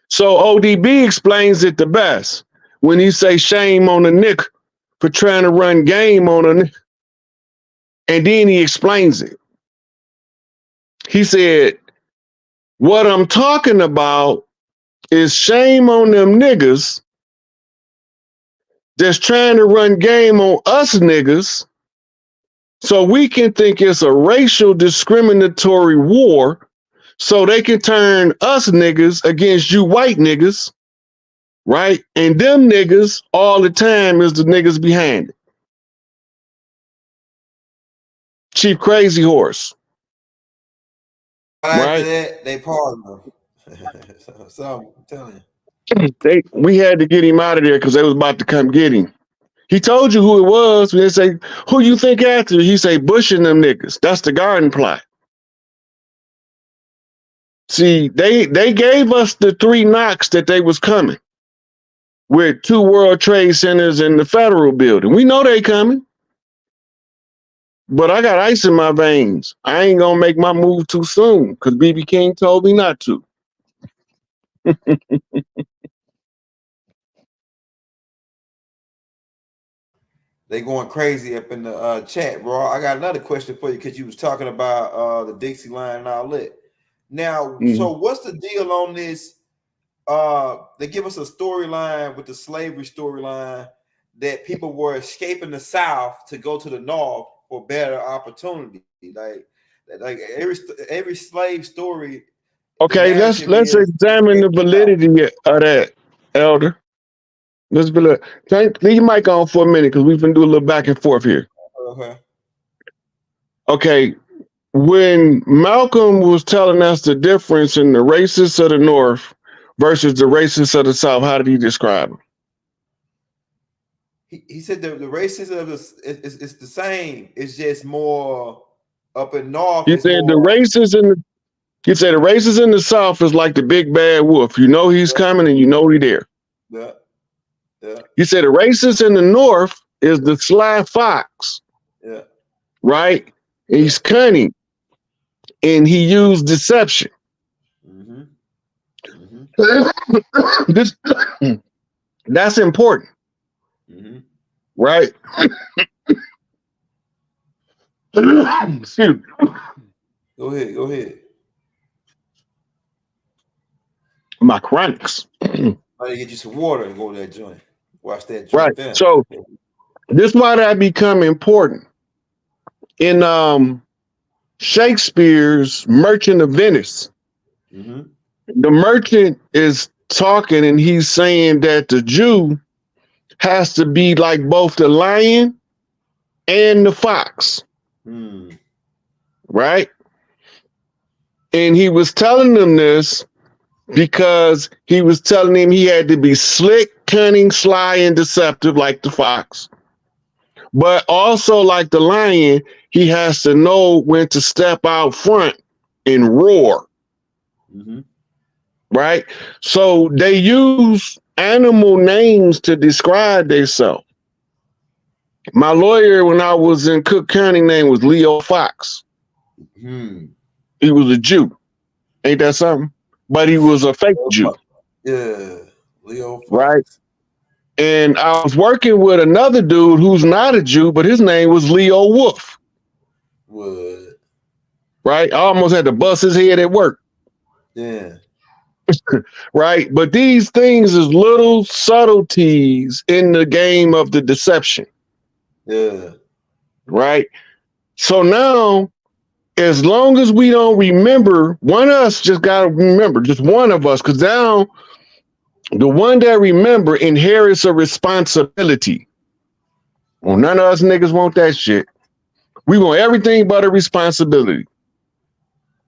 So ODB explains it the best when he say shame on the nick for trying to run game on a nick. And then he explains it. He said, what I'm talking about is shame on them niggas that's trying to run game on us niggas so we can think it's a racial discriminatory war so they can turn us niggas against you white niggas, right? And them niggas all the time is the niggas behind it. Chief Crazy Horse. After Right. that, they pardoned him. So I'm telling you. We had to get him out of there because they was about to come get him. He told you who it was. They say, who you think after? He say, Bush and them niggas. That's the garden plot. See, they gave us the 3 knocks that they was coming with 2 World Trade Centers in the Federal Building. We know they coming. But I got ice in my veins. I ain't gonna make my move too soon because BB King told me not to. They going crazy up in the chat, bro. I got another question for you because you was talking about the Dixie line and all that. Now, so what's the deal on this? They give us a storyline with the slavery storyline that people were escaping the South to go to the North for better opportunity. Like every slave story. Okay, let's examine the validity of that, Elder. Let's be leave your mic on for a minute because we've been doing a little back and forth here. Okay. Okay, when Malcolm was telling us the difference in the racists of the North versus the racists of the South, how did he describe them? He said the racism is the same. It's just more up in North. He said the racists in the South is like the big bad wolf. You know he's coming and you know he's there. Yeah. Yeah. You said the racist in the north is the sly fox, Yeah. right? He's cunning, and he used deception. Mm-hmm. Mm-hmm. This that's important, Mm-hmm. right? Excuse me. Go ahead. Go ahead. My chronics. I need to get you some water and go to that joint. Watch that Right. drink there. So this why that become important. In Shakespeare's Merchant of Venice, Mm-hmm. the merchant is talking and he's saying that the Jew has to be like both the lion and the fox, Mm. right? And he was telling them this because he was telling him he had to be slick, cunning, sly, and deceptive like the fox. But also like the lion, he has to know when to step out front and roar, Mm-hmm. right? So they use animal names to describe themselves. My lawyer, when I was in Cook County, name was Leo Fox. Hmm. He was a Jew. Ain't that something? But he was a fake Jew, Yeah. Leo Fox. right? And I was working with another dude who's not a Jew, but his name was Leo Wolf, Would. right? I almost had to bust his head at work, Yeah. right? But these things is little subtleties in the game of the deception, Yeah. right? So now, as long as we don't remember, one of us just got to remember, just one of us, because now the one that remember inherits a responsibility. Well, none of us niggas want that shit. We want everything but a responsibility.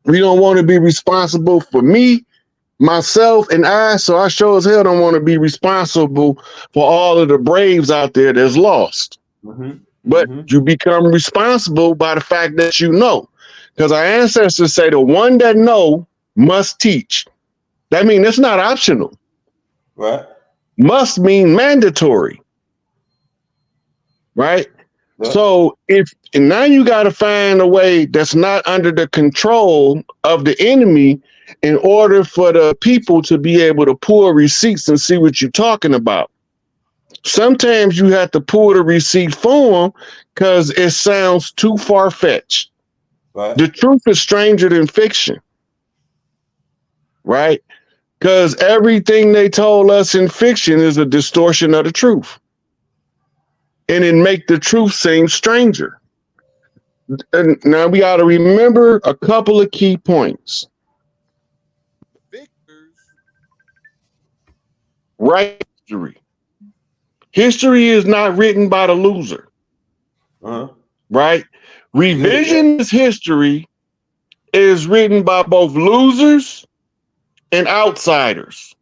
We don't want to be responsible for me, myself, and I, so I sure as hell don't want to be responsible for all of the braves out there that's lost. Mm-hmm. But you become responsible by the fact that you know. Because our ancestors say the one that know must teach. That means it's not optional. Right. Must mean mandatory. Right? Yeah. So and now you got to find a way that's not under the control of the enemy in order for the people to be able to pull receipts and see what you're talking about. Sometimes you have to pull the receipt for them because it sounds too far-fetched. Right. The truth is stranger than fiction, right? Because everything they told us in fiction is a distortion of the truth. And it make the truth seem stranger. And now we got to remember a couple of key points. Victors write history. History is not written by the loser, Uh-huh. right? Revisionist history is written by both losers and outsiders,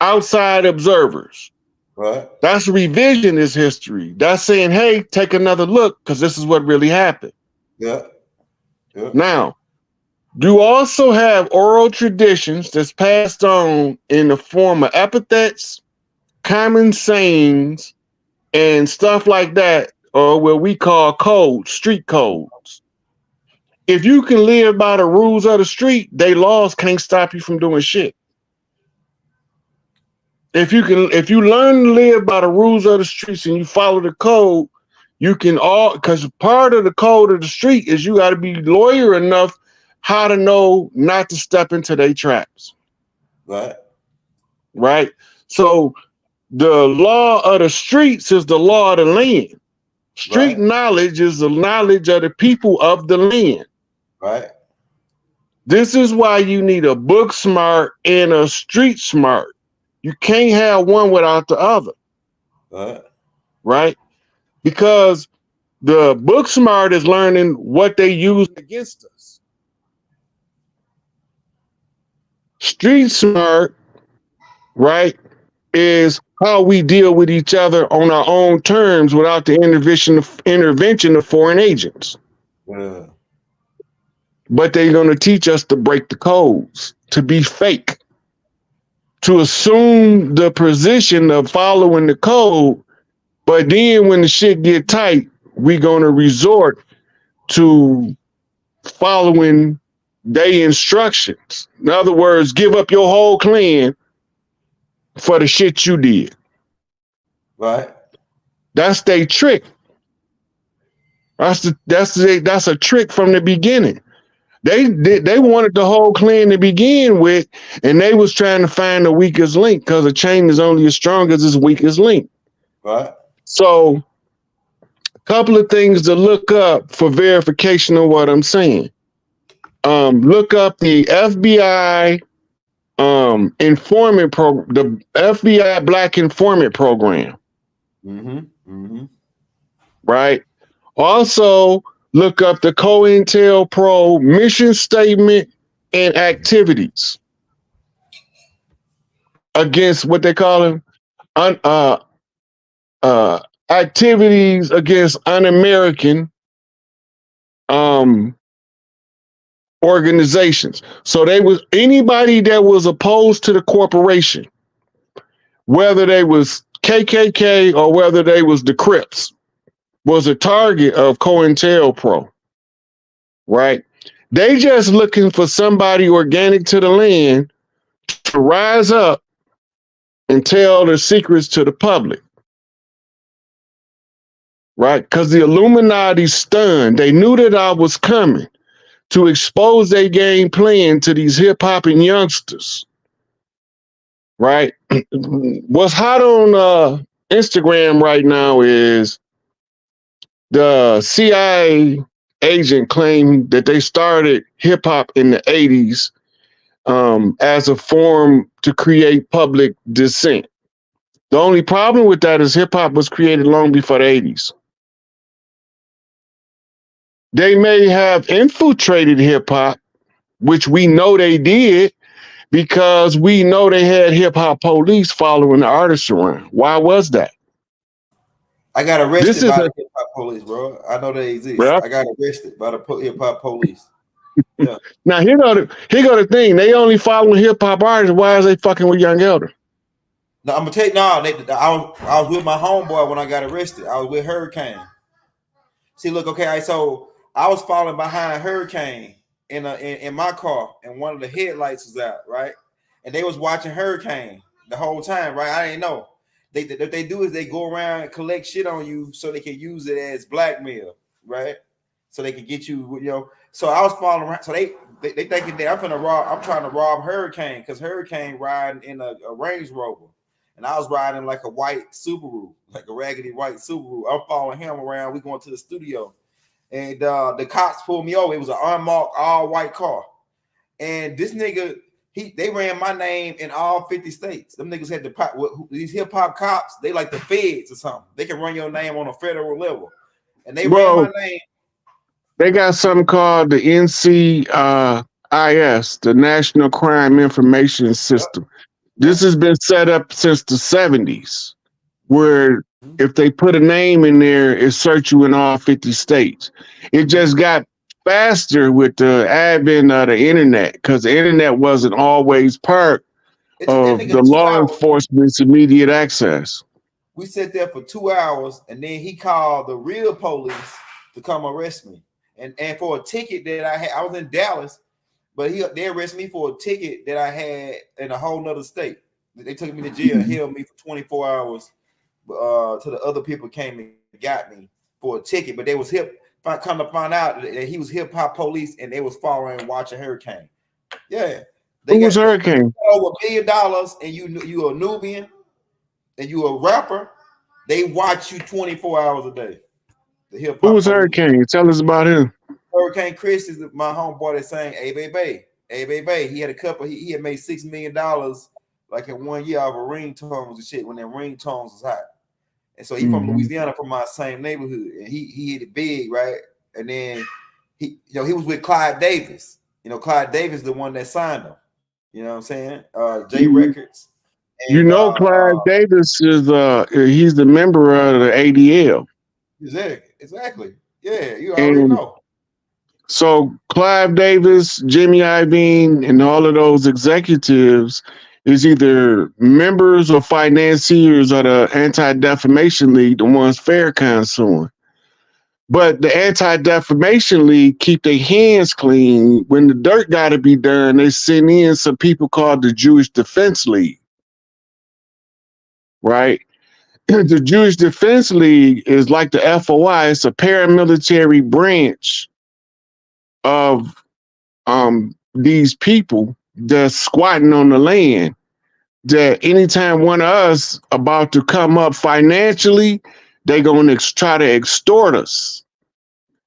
outside observers. Right. That's revisionist history. That's saying, hey, take another look because this is what really happened. Yeah. Yeah. Now, you also have oral traditions that's passed on in the form of epithets, common sayings, and stuff like that, or what we call codes, street codes. If you can live by the rules of the street, they laws can't stop you from doing shit. If you learn to live by the rules of the streets and you follow the code, you can because part of the code of the street is you got to be lawyer enough how to know not to step into their traps. Right. Right. So the law of the streets is the law of the land. Street knowledge is the knowledge of the people of the land. Right. This is why you need a book smart and a street smart. You can't have one without the other. Right. Right? Because the book smart is learning what they use against us. Street smart, right, is how we deal with each other on our own terms without the intervention of foreign agents. Yeah. But they're going to teach us to break the codes, to be fake. to assume the position of following the code, but then when the shit get tight, we gonna resort to following their instructions. In other words, give up your whole clan for the shit you did. Right. That's their trick. That's a trick from the beginning. They wanted the whole clan to begin with, and they was trying to find the weakest link because a chain is only as strong as its weakest link. Right. So, a couple of things to look up for verification of what I'm saying. Look up the FBI informant the FBI Black Informant Program. Right. Also, look up the COINTELPRO mission statement and activities against what they call them, activities against un-American organizations. So they was anybody that was opposed to the corporation, whether they was KKK or whether they was the Crips, was a target of COINTELPRO, right? They just looking for somebody organic to the land to rise up and tell their secrets to the public, right? Because the Illuminati stunned. They knew that I was coming to expose their game plan to these hip-hopping youngsters, right? What's hot on Instagram right now is the CIA agent claimed that they started hip hop in the 80s as a form to create public dissent. The only problem with that is hip hop was created long before the 80s. They may have infiltrated hip hop, which we know they did because we know they had hip hop police following the artists around. Why was that? I got arrested by the hip hop police, bro. I know they exist. Bro. I got arrested by the hip hop police. Yeah. Now here go the thing. They only following hip hop artists. Why is they fucking with Young Elder? No, I'm gonna tell you. No, I was with my homeboy when I got arrested. I was with Hurricane. See, look, okay. So I was following behind Hurricane in my car, and one of the headlights was out, right? And they was watching Hurricane the whole time, right? I didn't know. What they do is they go around and collect shit on you so they can use it as blackmail, right? So they can get you, you know. So I was following around. So they thinking that I'm trying to rob Hurricane because Hurricane riding in a Range Rover, and I was riding like a white Subaru, like a raggedy white Subaru. I'm following him around. We going to the studio, and the cops pulled me over. It was an unmarked all white car, and this nigga. They ran my name in all 50 states. Them niggas had these hip hop cops. They like the feds or something. They can run your name on a federal level, and they ran my name. They got something called the NCIS, the National Crime Information System. This has been set up since the 70s, where if they put a name in there, it search you in all 50 states. It just got faster with the advent of the internet because the internet wasn't always part of the law enforcement's immediate access. We sat there for 2 hours, and then he called the real police to come arrest me. And for a ticket that I had, I was in Dallas, but they arrested me for a ticket that I had in a whole nother state. They took me to jail and held me for 24 hours till the other people came and got me for a ticket. But they was come to find out that he was hip hop police and they was following and watching Hurricane. Yeah. Who was Hurricane? Over $1 billion, and you a Nubian and you a rapper. They watch you 24 hours a day. The hip hop. Who was Hurricane? Tell us about him. Hurricane Chris is my homeboy that's saying, "Hey, baby." He had he had made $6 million like in 1 year off of ringtones and shit when them ringtones was hot. And so he from Louisiana, from my same neighborhood, and he hit it big, right? And then he was with Clyde Davis. Clyde Davis, the one that signed him. You know what I'm saying? J Records. And, Clyde Davis is he's the member of the ADL. Exactly. Yeah, you already know. So Clive Davis, Jimmy Iovine, and all of those executives is either members or financiers of the Anti-Defamation League, the ones Farrakhan suing. But the Anti-Defamation League keep their hands clean. When the dirt got to be done, they send in some people called the Jewish Defense League, right? The Jewish Defense League is like the FOI. It's a paramilitary branch of these people that's squatting on the land. That anytime one of us about to come up financially, they gonna try to extort us.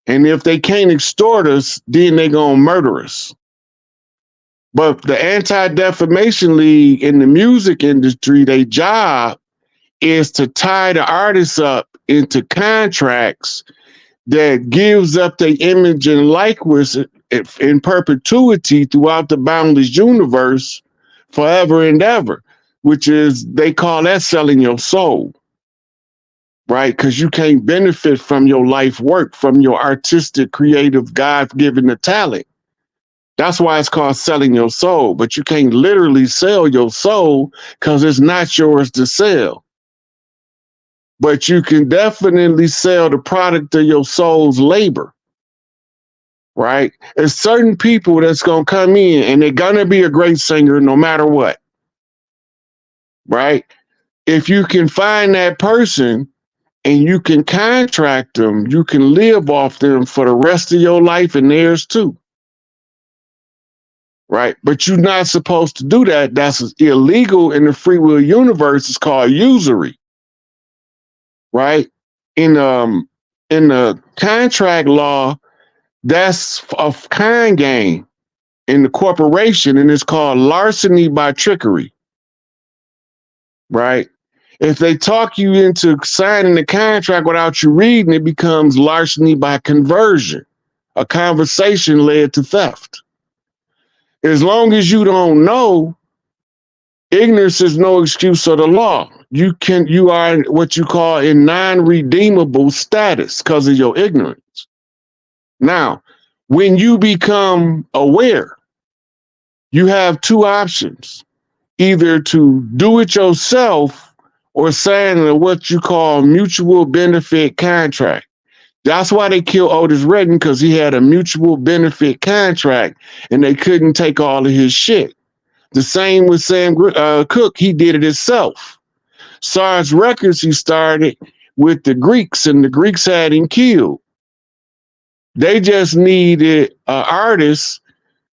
And if they can't extort us, then they gonna murder us. But the Anti-Defamation League in the music industry, their job is to tie the artists up into contracts that gives up their image and likeness in perpetuity throughout the boundless universe forever and ever, which is, they call that selling your soul, right? Because you can't benefit from your life work, from your artistic, creative, God-given talent. That's why it's called selling your soul. But you can't literally sell your soul because it's not yours to sell. But you can definitely sell the product of your soul's labor, right? There's certain people that's going to come in and they're going to be a great singer no matter what, right? If you can find that person and you can contract them, you can live off them for the rest of your life and theirs too, right? But you're not supposed to do that. That's illegal in the free will universe. It's called usury, right? In the contract law, that's a kind game in the corporation, and it's called larceny by trickery, right? If they talk you into signing the contract without you reading, it becomes larceny by conversion. A conversation led to theft. As long as you don't know, ignorance is no excuse of the law. You are what you call in non-redeemable status because of your ignorance. Now, when you become aware, you have two options: either to do it yourself or sign what you call mutual benefit contract. That's why they killed Otis Redding, because he had a mutual benefit contract and they couldn't take all of his shit. The same with Sam Cooke, he did it himself. Sarge Records, he started with the Greeks, and the Greeks had him killed. They just needed an artist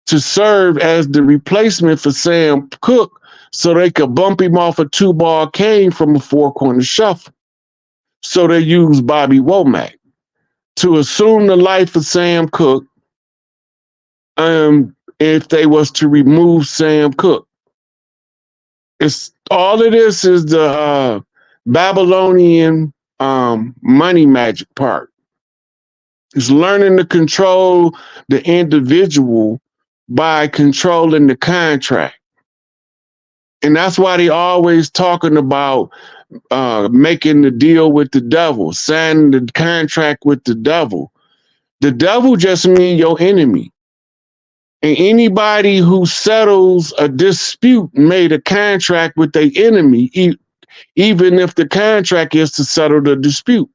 to serve as the replacement for Sam Cooke so they could bump him off a 2-ball cane from a 4-corner shuffle. So they used Bobby Womack to assume the life of Sam Cooke if they was to remove Sam Cooke. It's all of this is the Babylonian money magic part. It's learning to control the individual by controlling the contract. And that's why they always talking about making the deal with the devil, signing the contract with the devil. The devil just means your enemy. And anybody who settles a dispute made a contract with their enemy, even if the contract is to settle the dispute.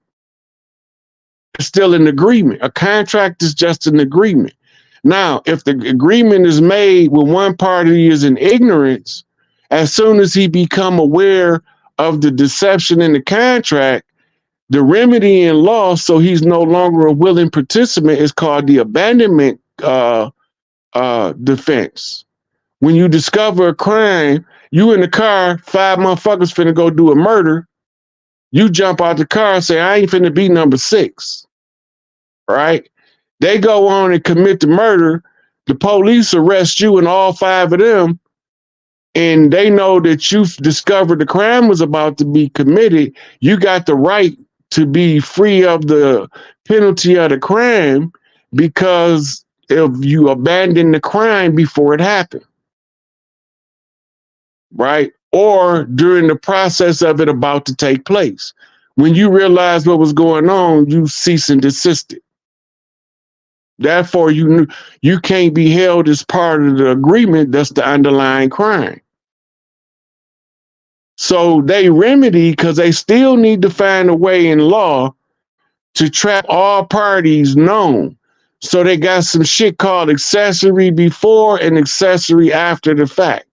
It's still an agreement. A contract is just an agreement. Now, if the agreement is made when one party is in ignorance, as soon as he become aware of the deception in the contract, the remedy in law, so he's no longer a willing participant, is called the abandonment defense. When you discover a crime, you in the car, 5 motherfuckers finna go do a murder. You jump out the car and say, I ain't finna be number 6. Right? They go on and commit the murder. The police arrest you and all 5 of them, and they know that you've discovered the crime was about to be committed. You got the right to be free of the penalty of the crime because if you abandon the crime before it happened, right? Or during the process of it about to take place. When you realize what was going on, you cease and desist it. Therefore, you can't be held as part of the agreement that's the underlying crime. So they remedy because they still need to find a way in law to trap all parties known. So they got some shit called accessory before and accessory after the fact.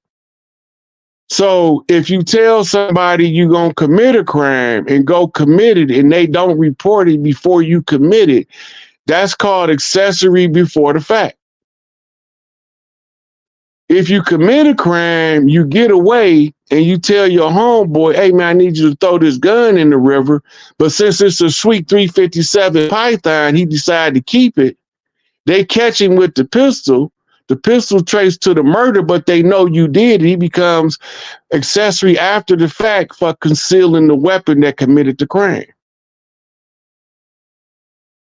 So if you tell somebody you're going to commit a crime and go commit it and they don't report it before you commit it, that's called accessory before the fact. If you commit a crime, you get away and you tell your homeboy, hey man, I need you to throw this gun in the river. But since it's a sweet 357 Python, he decided to keep it. They catch him with the pistol. The pistol traced to the murder, but they know you did. He becomes accessory after the fact for concealing the weapon that committed the crime.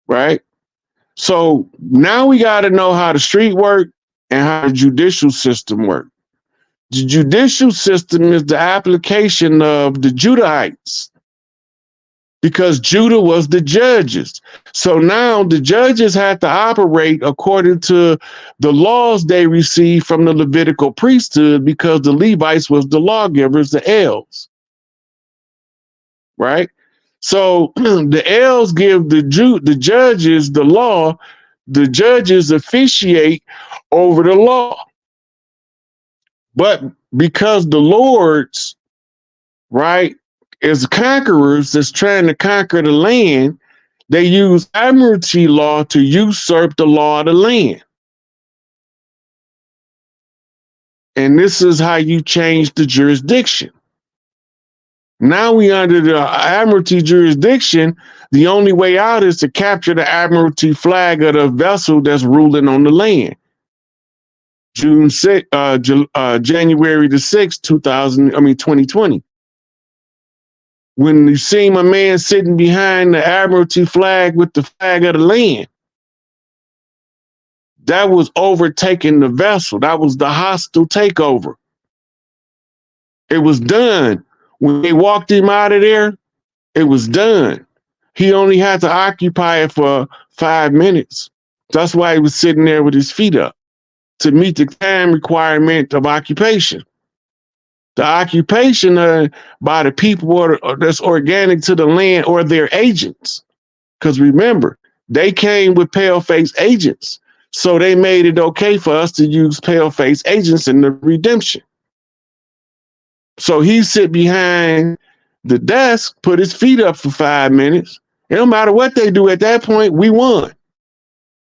Right? So now we got to know how the street work and how the judicial system work. The judicial system is the application of the Judahites, because Judah was the judges. So now the judges had to operate according to the laws they received from the Levitical priesthood, because the Levites was the lawgivers, the elders. Right? So the elders give the judges the law, the judges officiate over the law. But because the lords, right, as conquerors that's trying to conquer the land, they use admiralty law to usurp the law of the land. And this is how you change the jurisdiction. Now we under the admiralty jurisdiction. The only way out is to capture the admiralty flag of the vessel that's ruling on the land. January the 6th, 2020. When you see my man sitting behind the admiralty flag with the flag of the land, that was overtaking the vessel. That was the hostile takeover. It was done. When they walked him out of there, it was done. He only had to occupy it for 5 minutes. That's why he was sitting there with his feet up, to meet the time requirement of occupation. The occupation by the people that's organic to the land or their agents. Because remember, they came with pale-face agents. So they made it okay for us to use pale-face agents in the redemption. So he sit behind the desk, put his feet up for 5 minutes. It don't matter what they do at that point, we won.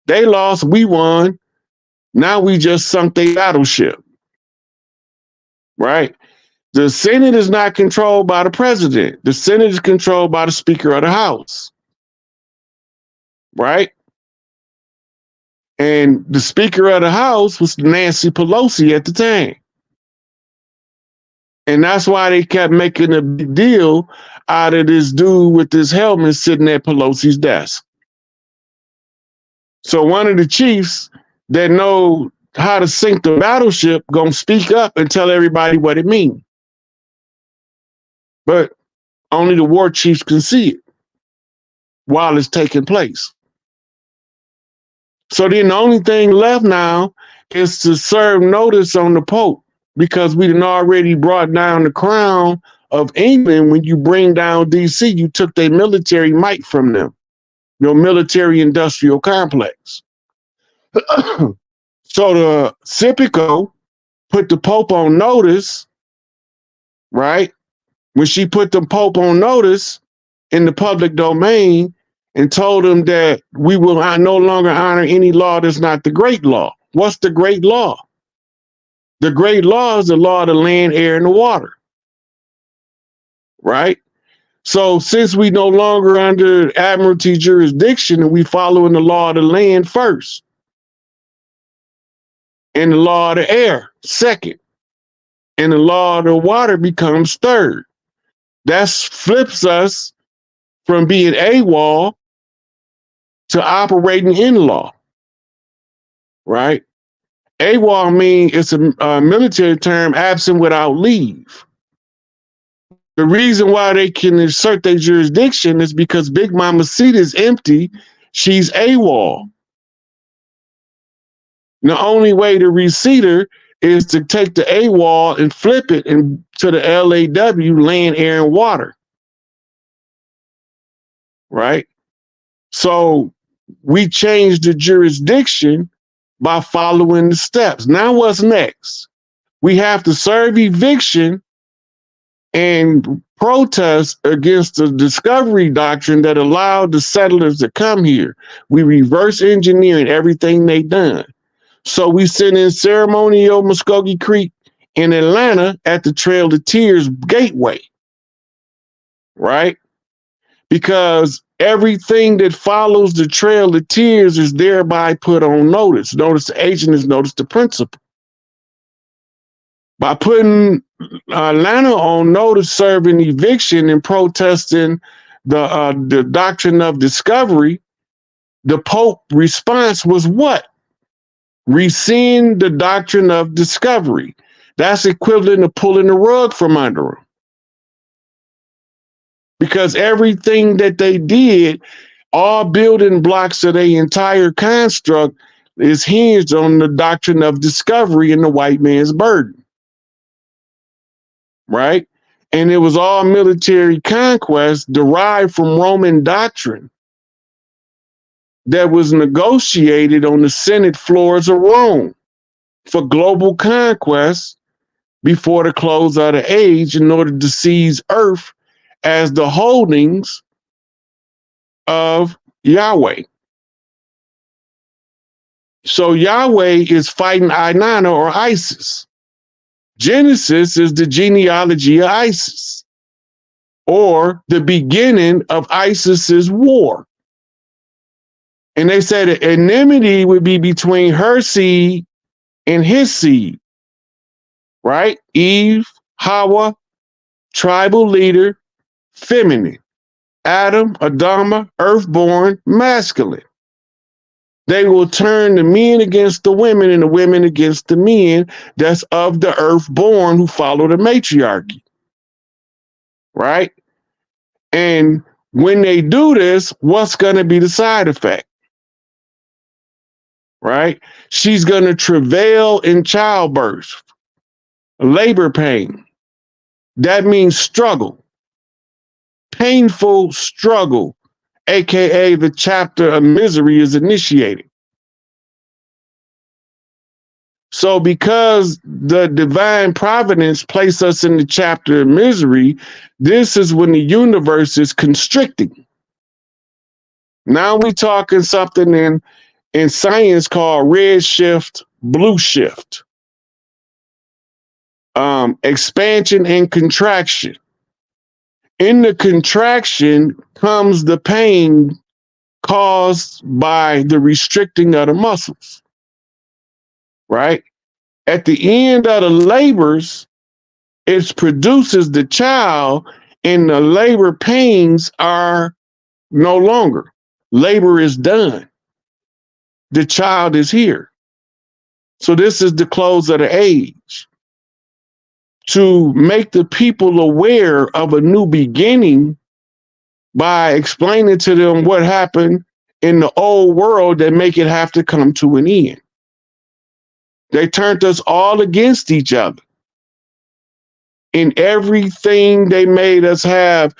They lost, we won. Now we just sunk their battleship. Right? The Senate is not controlled by the president. The Senate is controlled by the Speaker of the House. Right? And the Speaker of the House was Nancy Pelosi at the time. And that's why they kept making a big deal out of this dude with this helmet sitting at Pelosi's desk. So one of the chiefs that know how to sink the battleship gonna speak up and tell everybody what it means. But only the war chiefs can see it while it's taking place. So then the only thing left now is to serve notice on the Pope, because we done already brought down the crown of England. When you bring down DC, you took their military might from them, your military industrial complex. So the Sipico put the Pope on notice, right? When she put the Pope on notice in the public domain and told him that we will no longer honor any law that's not the great law. What's the great law? The great law is the law of the land, air, and the water. Right? So since we no longer under admiralty jurisdiction, and we following the law of the land first, and the law of the air second, and the law of the water becomes third. That flips us from being AWOL to operating in law. Right? AWOL means it's a military term, absent without leave. The reason why they can assert their jurisdiction is because Big Mama seat is empty. She's AWOL. The only way to reseat her is to take the AWOL and flip it and to the LAW, land, air, and water. Right? So we changed the jurisdiction by following the steps. Now what's next? We have to serve eviction and protest against the discovery doctrine that allowed the settlers to come here. We reverse engineering everything they done. So we sent in ceremonial Muskogee Creek in Atlanta at the Trail of Tears gateway, right? Because everything that follows the Trail of Tears is thereby put on notice. Notice the agent is notice the principal. By putting Atlanta on notice, serving eviction and protesting the doctrine of discovery, the Pope response was what? Rescind the doctrine of discovery. That's equivalent to pulling the rug from under them. Because everything that they did, all building blocks of their entire construct, is hinged on the doctrine of discovery and the white man's burden. Right? And it was all military conquest derived from Roman doctrine that was negotiated on the Senate floors of Rome for global conquest before the close of the age in order to seize earth as the holdings of Yahweh. So Yahweh is fighting Inanna or Isis. Genesis is the genealogy of Isis, or the beginning of Isis's war. And they said that enmity would be between her seed and his seed, right? Eve, Hawa, tribal leader, feminine. Adam, Adama, earthborn, masculine. They will turn the men against the women and the women against the men that's of the earthborn who follow the matriarchy. Right? And when they do this, what's going to be the side effect? Right? She's going to travail in childbirth, labor pain. That means struggle, painful struggle, aka the chapter of misery is initiated. So because the divine providence placed us in the chapter of misery, this is when the universe is constricting. Now we're talking something in science called red shift, blue shift. Expansion and contraction. In the contraction comes the pain caused by the restricting of the muscles, right? At the end of the labors, it produces the child, and the labor pains are no longer. Labor is done. The child is here. So this is the close of the age. To make the people aware of a new beginning by explaining to them what happened in the old world that make it have to come to an end. They turned us all against each other. In everything they made us have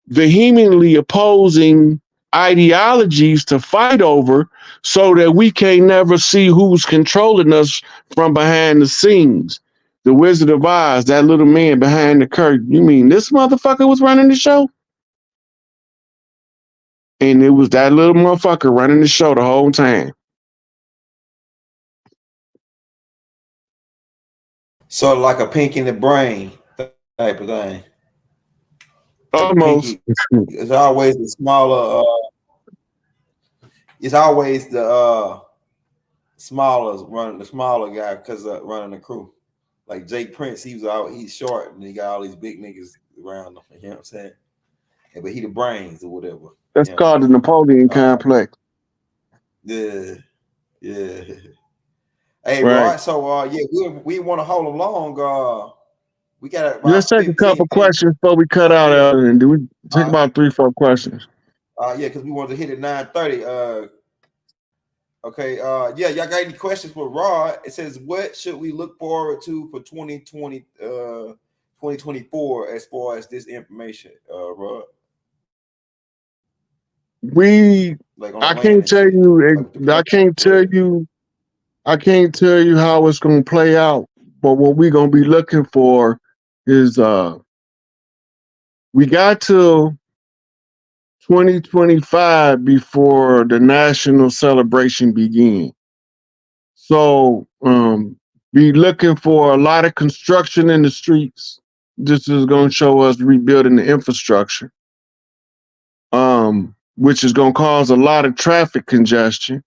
vehemently opposing ideologies to fight over so that we can't never see who's controlling us from behind the scenes. The Wizard of Oz, that little man behind the curtain. You mean this motherfucker was running the show? And it was that little motherfucker running the show the whole time. Sort of like a pink in the brain type of thing. Almost. It's always the smaller. It's always the smaller guy because running the crew. Like Jake Prince, he's short and he got all these big niggas around him. You know what I'm saying? Yeah, but he the brains or whatever. That's called the Napoleon complex. Yeah. Hey, right. Roy, so we want to hold them long. We got. Let's take a couple questions before we cut out. And do we take about 3-4 questions? Yeah, because we wanted to hit at 9:30. Okay. Yeah, y'all got any questions for Rod? It says, what should we look forward to for 2024 as far as this information, Rod? Like on the I land can't and tell shit. you, Like, I can't tell you how it's gonna play out, but what we're gonna be looking for is we got till 2025 before the national celebration begins. So be looking for a lot of construction in the streets. This is gonna show us rebuilding the infrastructure, which is gonna cause a lot of traffic congestion.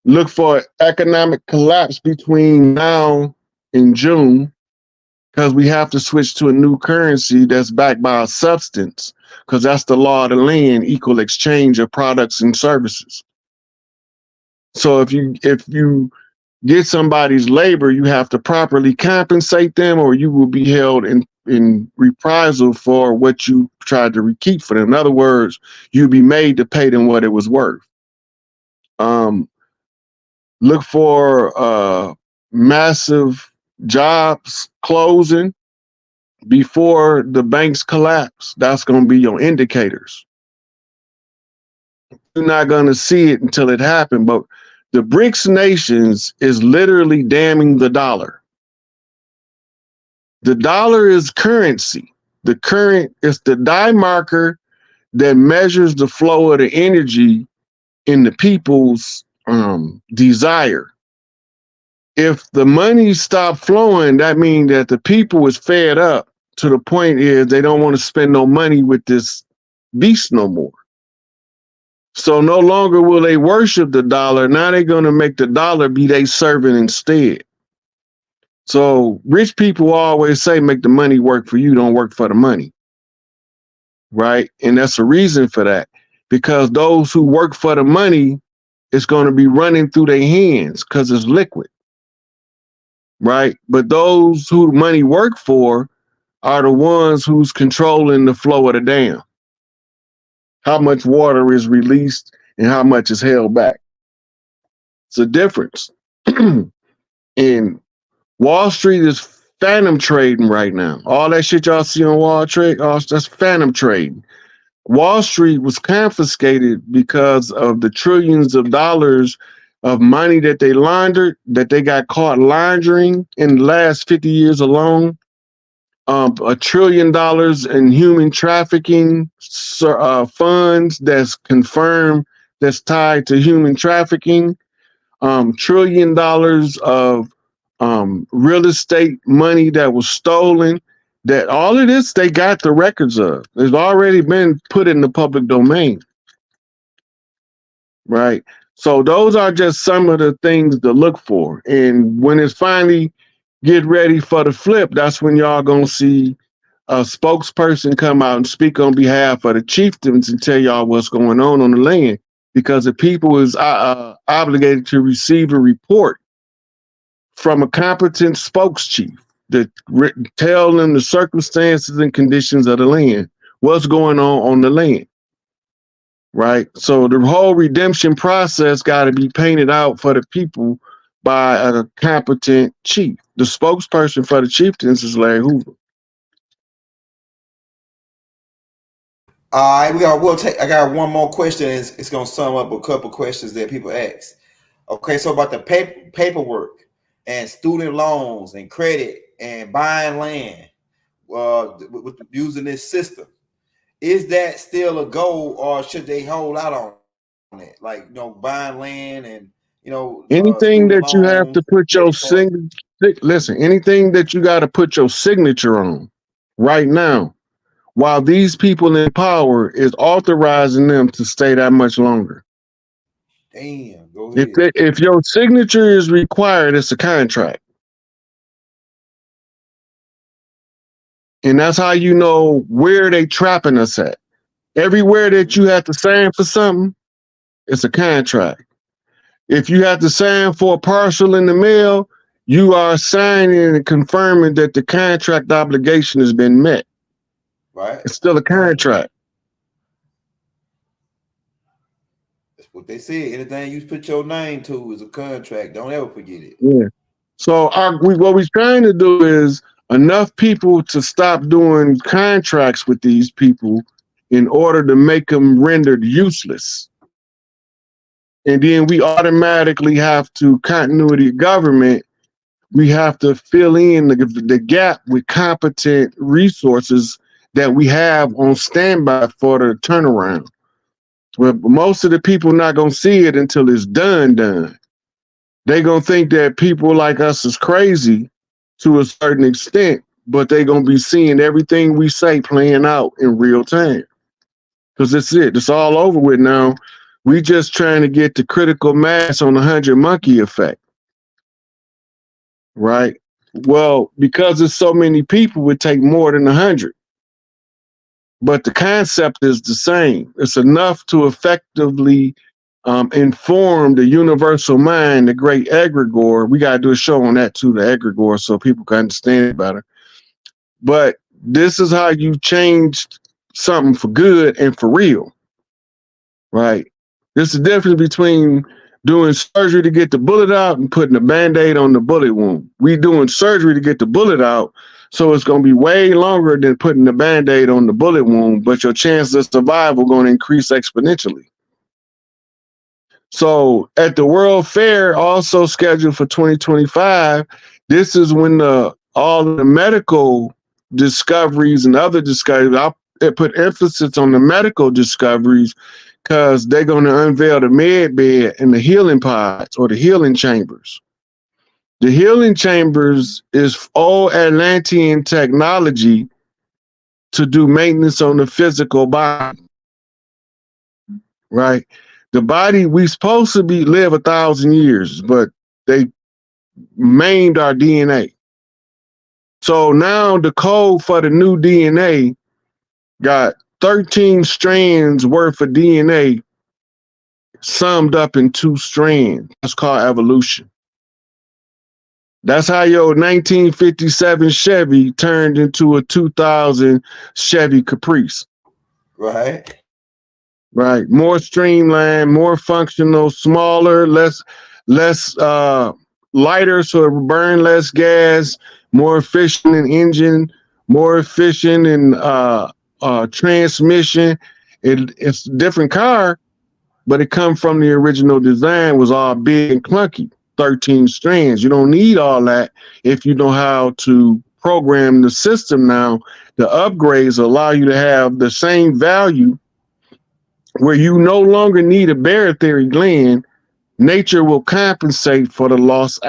Look for economic collapse between now and June, because we have to switch to a new currency that's backed by a substance, because that's the law of the land, equal exchange of products and services. So if you get somebody's labor, you have to properly compensate them, or you will be held in reprisal for what you tried to keep for them. In other words, you'll be made to pay them what it was worth. Look for massive jobs closing before the banks collapse. That's going to be your indicators. You're not going to see it until it happened, but the BRICS nations is literally damning the dollar. The dollar is currency. It's the die marker that measures the flow of the energy in the people's desire. If the money stopped flowing, that means that the people is fed up to the point is they don't want to spend no money with this beast no more. So no longer will they worship the dollar. Now they're going to make the dollar be their servant instead. So rich people always say, make the money work for you, don't work for the money. Right? And that's a reason for that. Because those who work for the money, it's going to be running through their hands because it's liquid. Right? But those who the money work for are the ones who's controlling the flow of the dam. How much water is released and how much is held back. It's a difference. And Wall Street is phantom trading right now. All that shit y'all see on Wall Street, that's phantom trading. Wall Street was confiscated because of the trillions of dollars of money that they laundered, that they got caught laundering in the last 50 years alone. $1 trillion in human trafficking funds that's confirmed, that's tied to human trafficking. $1 trillion of real estate money that was stolen. That all of this they got the records of. It's already been put in the public domain. Right? So those are just some of the things to look for. And when it's finally get ready for the flip, that's when y'all gonna see a spokesperson come out and speak on behalf of the chieftains and tell y'all what's going on the land, because the people is obligated to receive a report from a competent spokeschief that tell them the circumstances and conditions of the land, what's going on the land. Right? So the whole redemption process got to be painted out for the people by a competent chief. The spokesperson for the chieftains is Larry Hoover. All right, I got one more question. It's gonna sum up a couple questions that people ask. Okay, so about the paperwork and student loans and credit and buying land with using this system, is that still a goal, or should they hold out on it? Like, buying land and anything that you have to put your anything that you got to put your signature on right now, while these people in power is authorizing them to stay that much longer. Damn, go ahead. If your signature is required, it's a contract. And that's how you know where they trapping us at. Everywhere that you have to sign for something, it's a contract. If you have to sign for a parcel in the mail, you are signing and confirming that the contract obligation has been met. Right. It's still a contract. what they said. Anything you put your name to is a contract. Don't ever forget it. Yeah. So what we're trying to do is enough people to stop doing contracts with these people in order to make them rendered useless. And then we automatically have to continuity of government. We have to fill in the gap with competent resources that we have on standby for the turnaround. Well, most of the people not gonna see it until it's done. They gonna think that people like us is crazy to a certain extent, but they gonna be seeing everything we say playing out in real time. Because it's it. It's all over with now. We just trying to get the critical mass on the 100 monkey effect. Right? Well, because there's so many people, it take more than 100. But the concept is the same. It's enough to effectively inform the universal mind, the great egregore. We got to do a show on that too, the egregore, so people can understand it better. But this is how you changed something for good and for real, right? There's a difference between doing surgery to get the bullet out and putting a Band-Aid on the bullet wound. We doing surgery to get the bullet out, so it's going to be way longer than putting the Band-Aid on the bullet wound, but your chances of survival going to increase exponentially. So at the World Fair, also scheduled for 2025, this is when all the medical discoveries and other discoveries, I'll put emphasis on the medical discoveries because they're going to unveil the med bed and the healing pods or the healing chambers. The healing chambers is old Atlantean technology to do maintenance on the physical body, right? The body, we supposed to live 1,000 years, but they maimed our DNA. So now the code for the new DNA got 13 strands worth of DNA summed up in 2 strands. That's called evolution. That's how your 1957 Chevy turned into a 2000 Chevy Caprice. Right. Right. More streamlined, more functional, smaller, less lighter, so it will burn less gas, more efficient in engine, more efficient in transmission. It's a different car, but it come from the original design, was all big and clunky, 13 strands. You don't need all that if you know how to program the system now. The upgrades allow you to have the same value where you no longer need a barotheric gland. Nature will compensate for the lost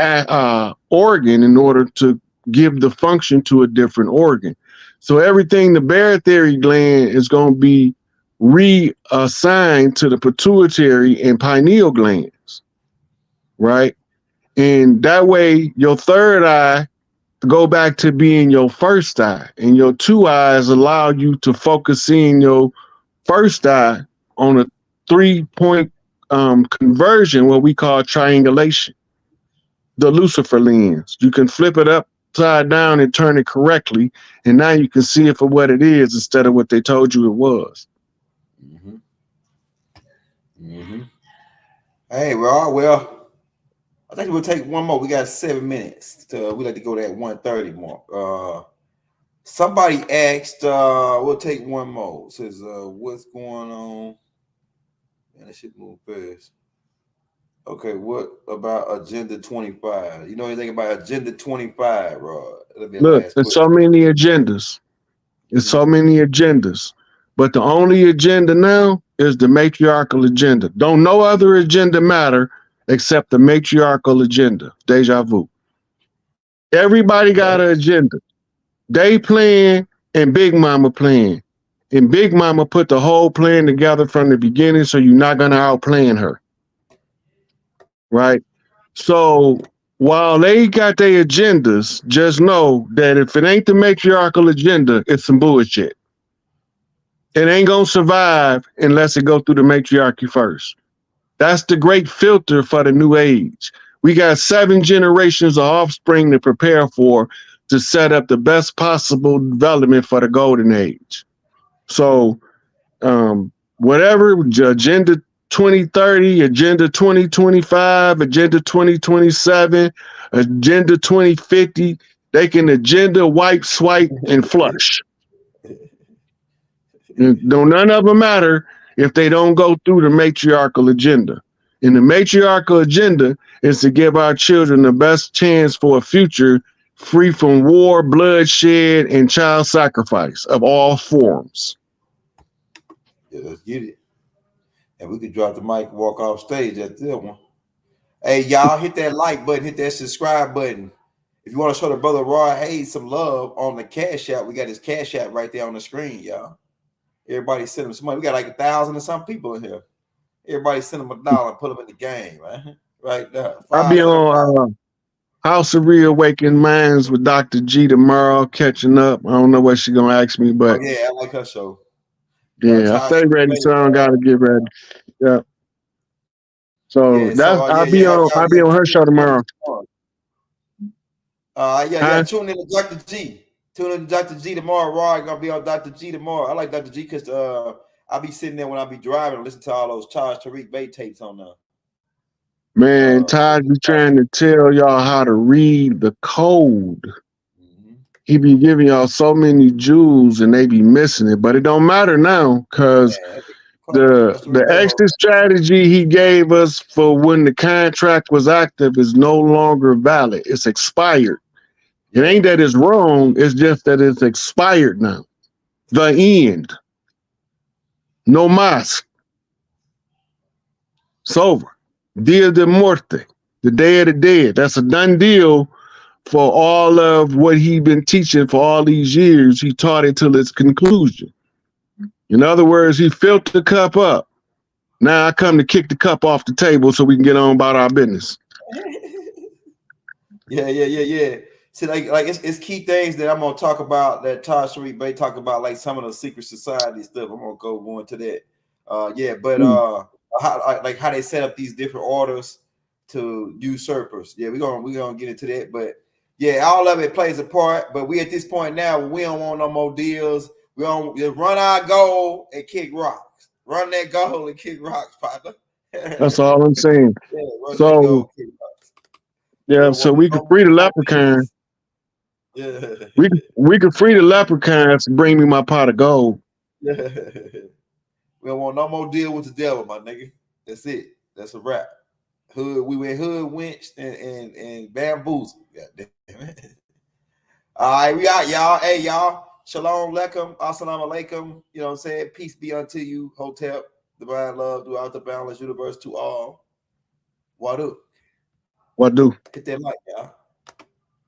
organ in order to give the function to a different organ. So everything, the barotheric gland is going to be reassigned to the pituitary and pineal glands, right? And that way your third eye go back to being your first eye, and your 2 eyes allow you to focus in your first eye on a 3-point conversion, what we call triangulation, the Lucifer lens. You can flip it upside down and turn it correctly, and now you can see it for what it is instead of what they told you it was. Mm-hmm. Mm-hmm. Hey, well, I think we'll take one more. We got 7 minutes. We like to go to that 1:30 mark. Somebody asked, we'll take one more. It says, what's going on? Man, that shit move fast. Okay, what about Agenda 25? You know anything about Agenda 25, Rod? Look, there's so many agendas. There's so many agendas. But the only agenda now is the matriarchal agenda. Don't no other agenda matter except the matriarchal agenda. Deja vu. Everybody got an agenda. They playing and Big Mama playing. And Big Mama put the whole plan together from the beginning, so you're not going to outplan her. Right? So while they got their agendas, just know that if it ain't the matriarchal agenda, it's some bullshit. It ain't going to survive unless it go through the matriarchy first. That's the great filter for the new age. We got 7 generations of offspring to prepare for to set up the best possible development for the golden age. So whatever Agenda 2030, Agenda 2025, Agenda 2027, Agenda 2050. They can agenda, wipe, swipe, and flush. None of them matter if they don't go through the matriarchal agenda. And the matriarchal agenda is to give our children the best chance for a future free from war, bloodshed, and child sacrifice of all forms. Yeah, let's get it. And we could drop the mic and walk off stage at that one. Hey, y'all, hit that like button, hit that subscribe button. If you want to show the brother Roy Hayes some love on the Cash App, we got his Cash App right there on the screen, y'all. Everybody send him some money. We got like 1,000 and some people in here. Everybody send him $1 and put him in the game, man. Right now. I'll be on House of Reawakened Minds with Dr. G tomorrow, catching up. I don't know what she's gonna ask me, but yeah, I like her show. Yeah, I stay ready, so I don't gotta get ready. Yeah. So Yeah, that's so, I'll be on her show tomorrow. Tune in to Dr. G. Tune in to Dr. G tomorrow. Roy gonna be on Dr. G tomorrow. I like Dr. G because I'll be sitting there when I be driving and listen to all those Taj Tariq Bey tapes on there. Man, Taj be trying to tell y'all how to read the code. He be giving y'all so many jewels and they be missing it, but it don't matter now because the exit strategy he gave us for when the contract was active is no longer valid. It's expired. It ain't that it's wrong. It's just that it's expired now. The end. No más. It's over. Dia de Muerte. The Day of the Dead. That's a done deal for all of what he's been teaching for all these years. He taught it till its conclusion. In other words, he filled the cup up. Now I come to kick the cup off the table so we can get on about our business. Yeah. See, like it's key things that I'm gonna talk about that Taj Tariq Bey talk about, like some of the secret society stuff. I'm gonna go into that. How they set up these different orders to usurpers. Yeah, we're gonna get into that. But yeah, all of it plays a part. But we at this point now, we don't want no more deals. We don't just run our goal and kick rocks. Run that goal and kick rocks, partner. That's all I'm saying. Yeah, so so we can free the leprechaun. Yeah. We can free the leprechauns and bring me my pot of gold. Yeah. We don't want no more deal with the devil, my nigga. That's it. That's a wrap. We went hoodwinched and bamboozled. God damn it. All right, we out, y'all. Hey, y'all. Shalom Aleichem. Assalamu alaikum. You know what I'm saying? Peace be unto you. Hotep. Divine love throughout the boundless universe to all. Wadu. What do? Hit that mic, y'all.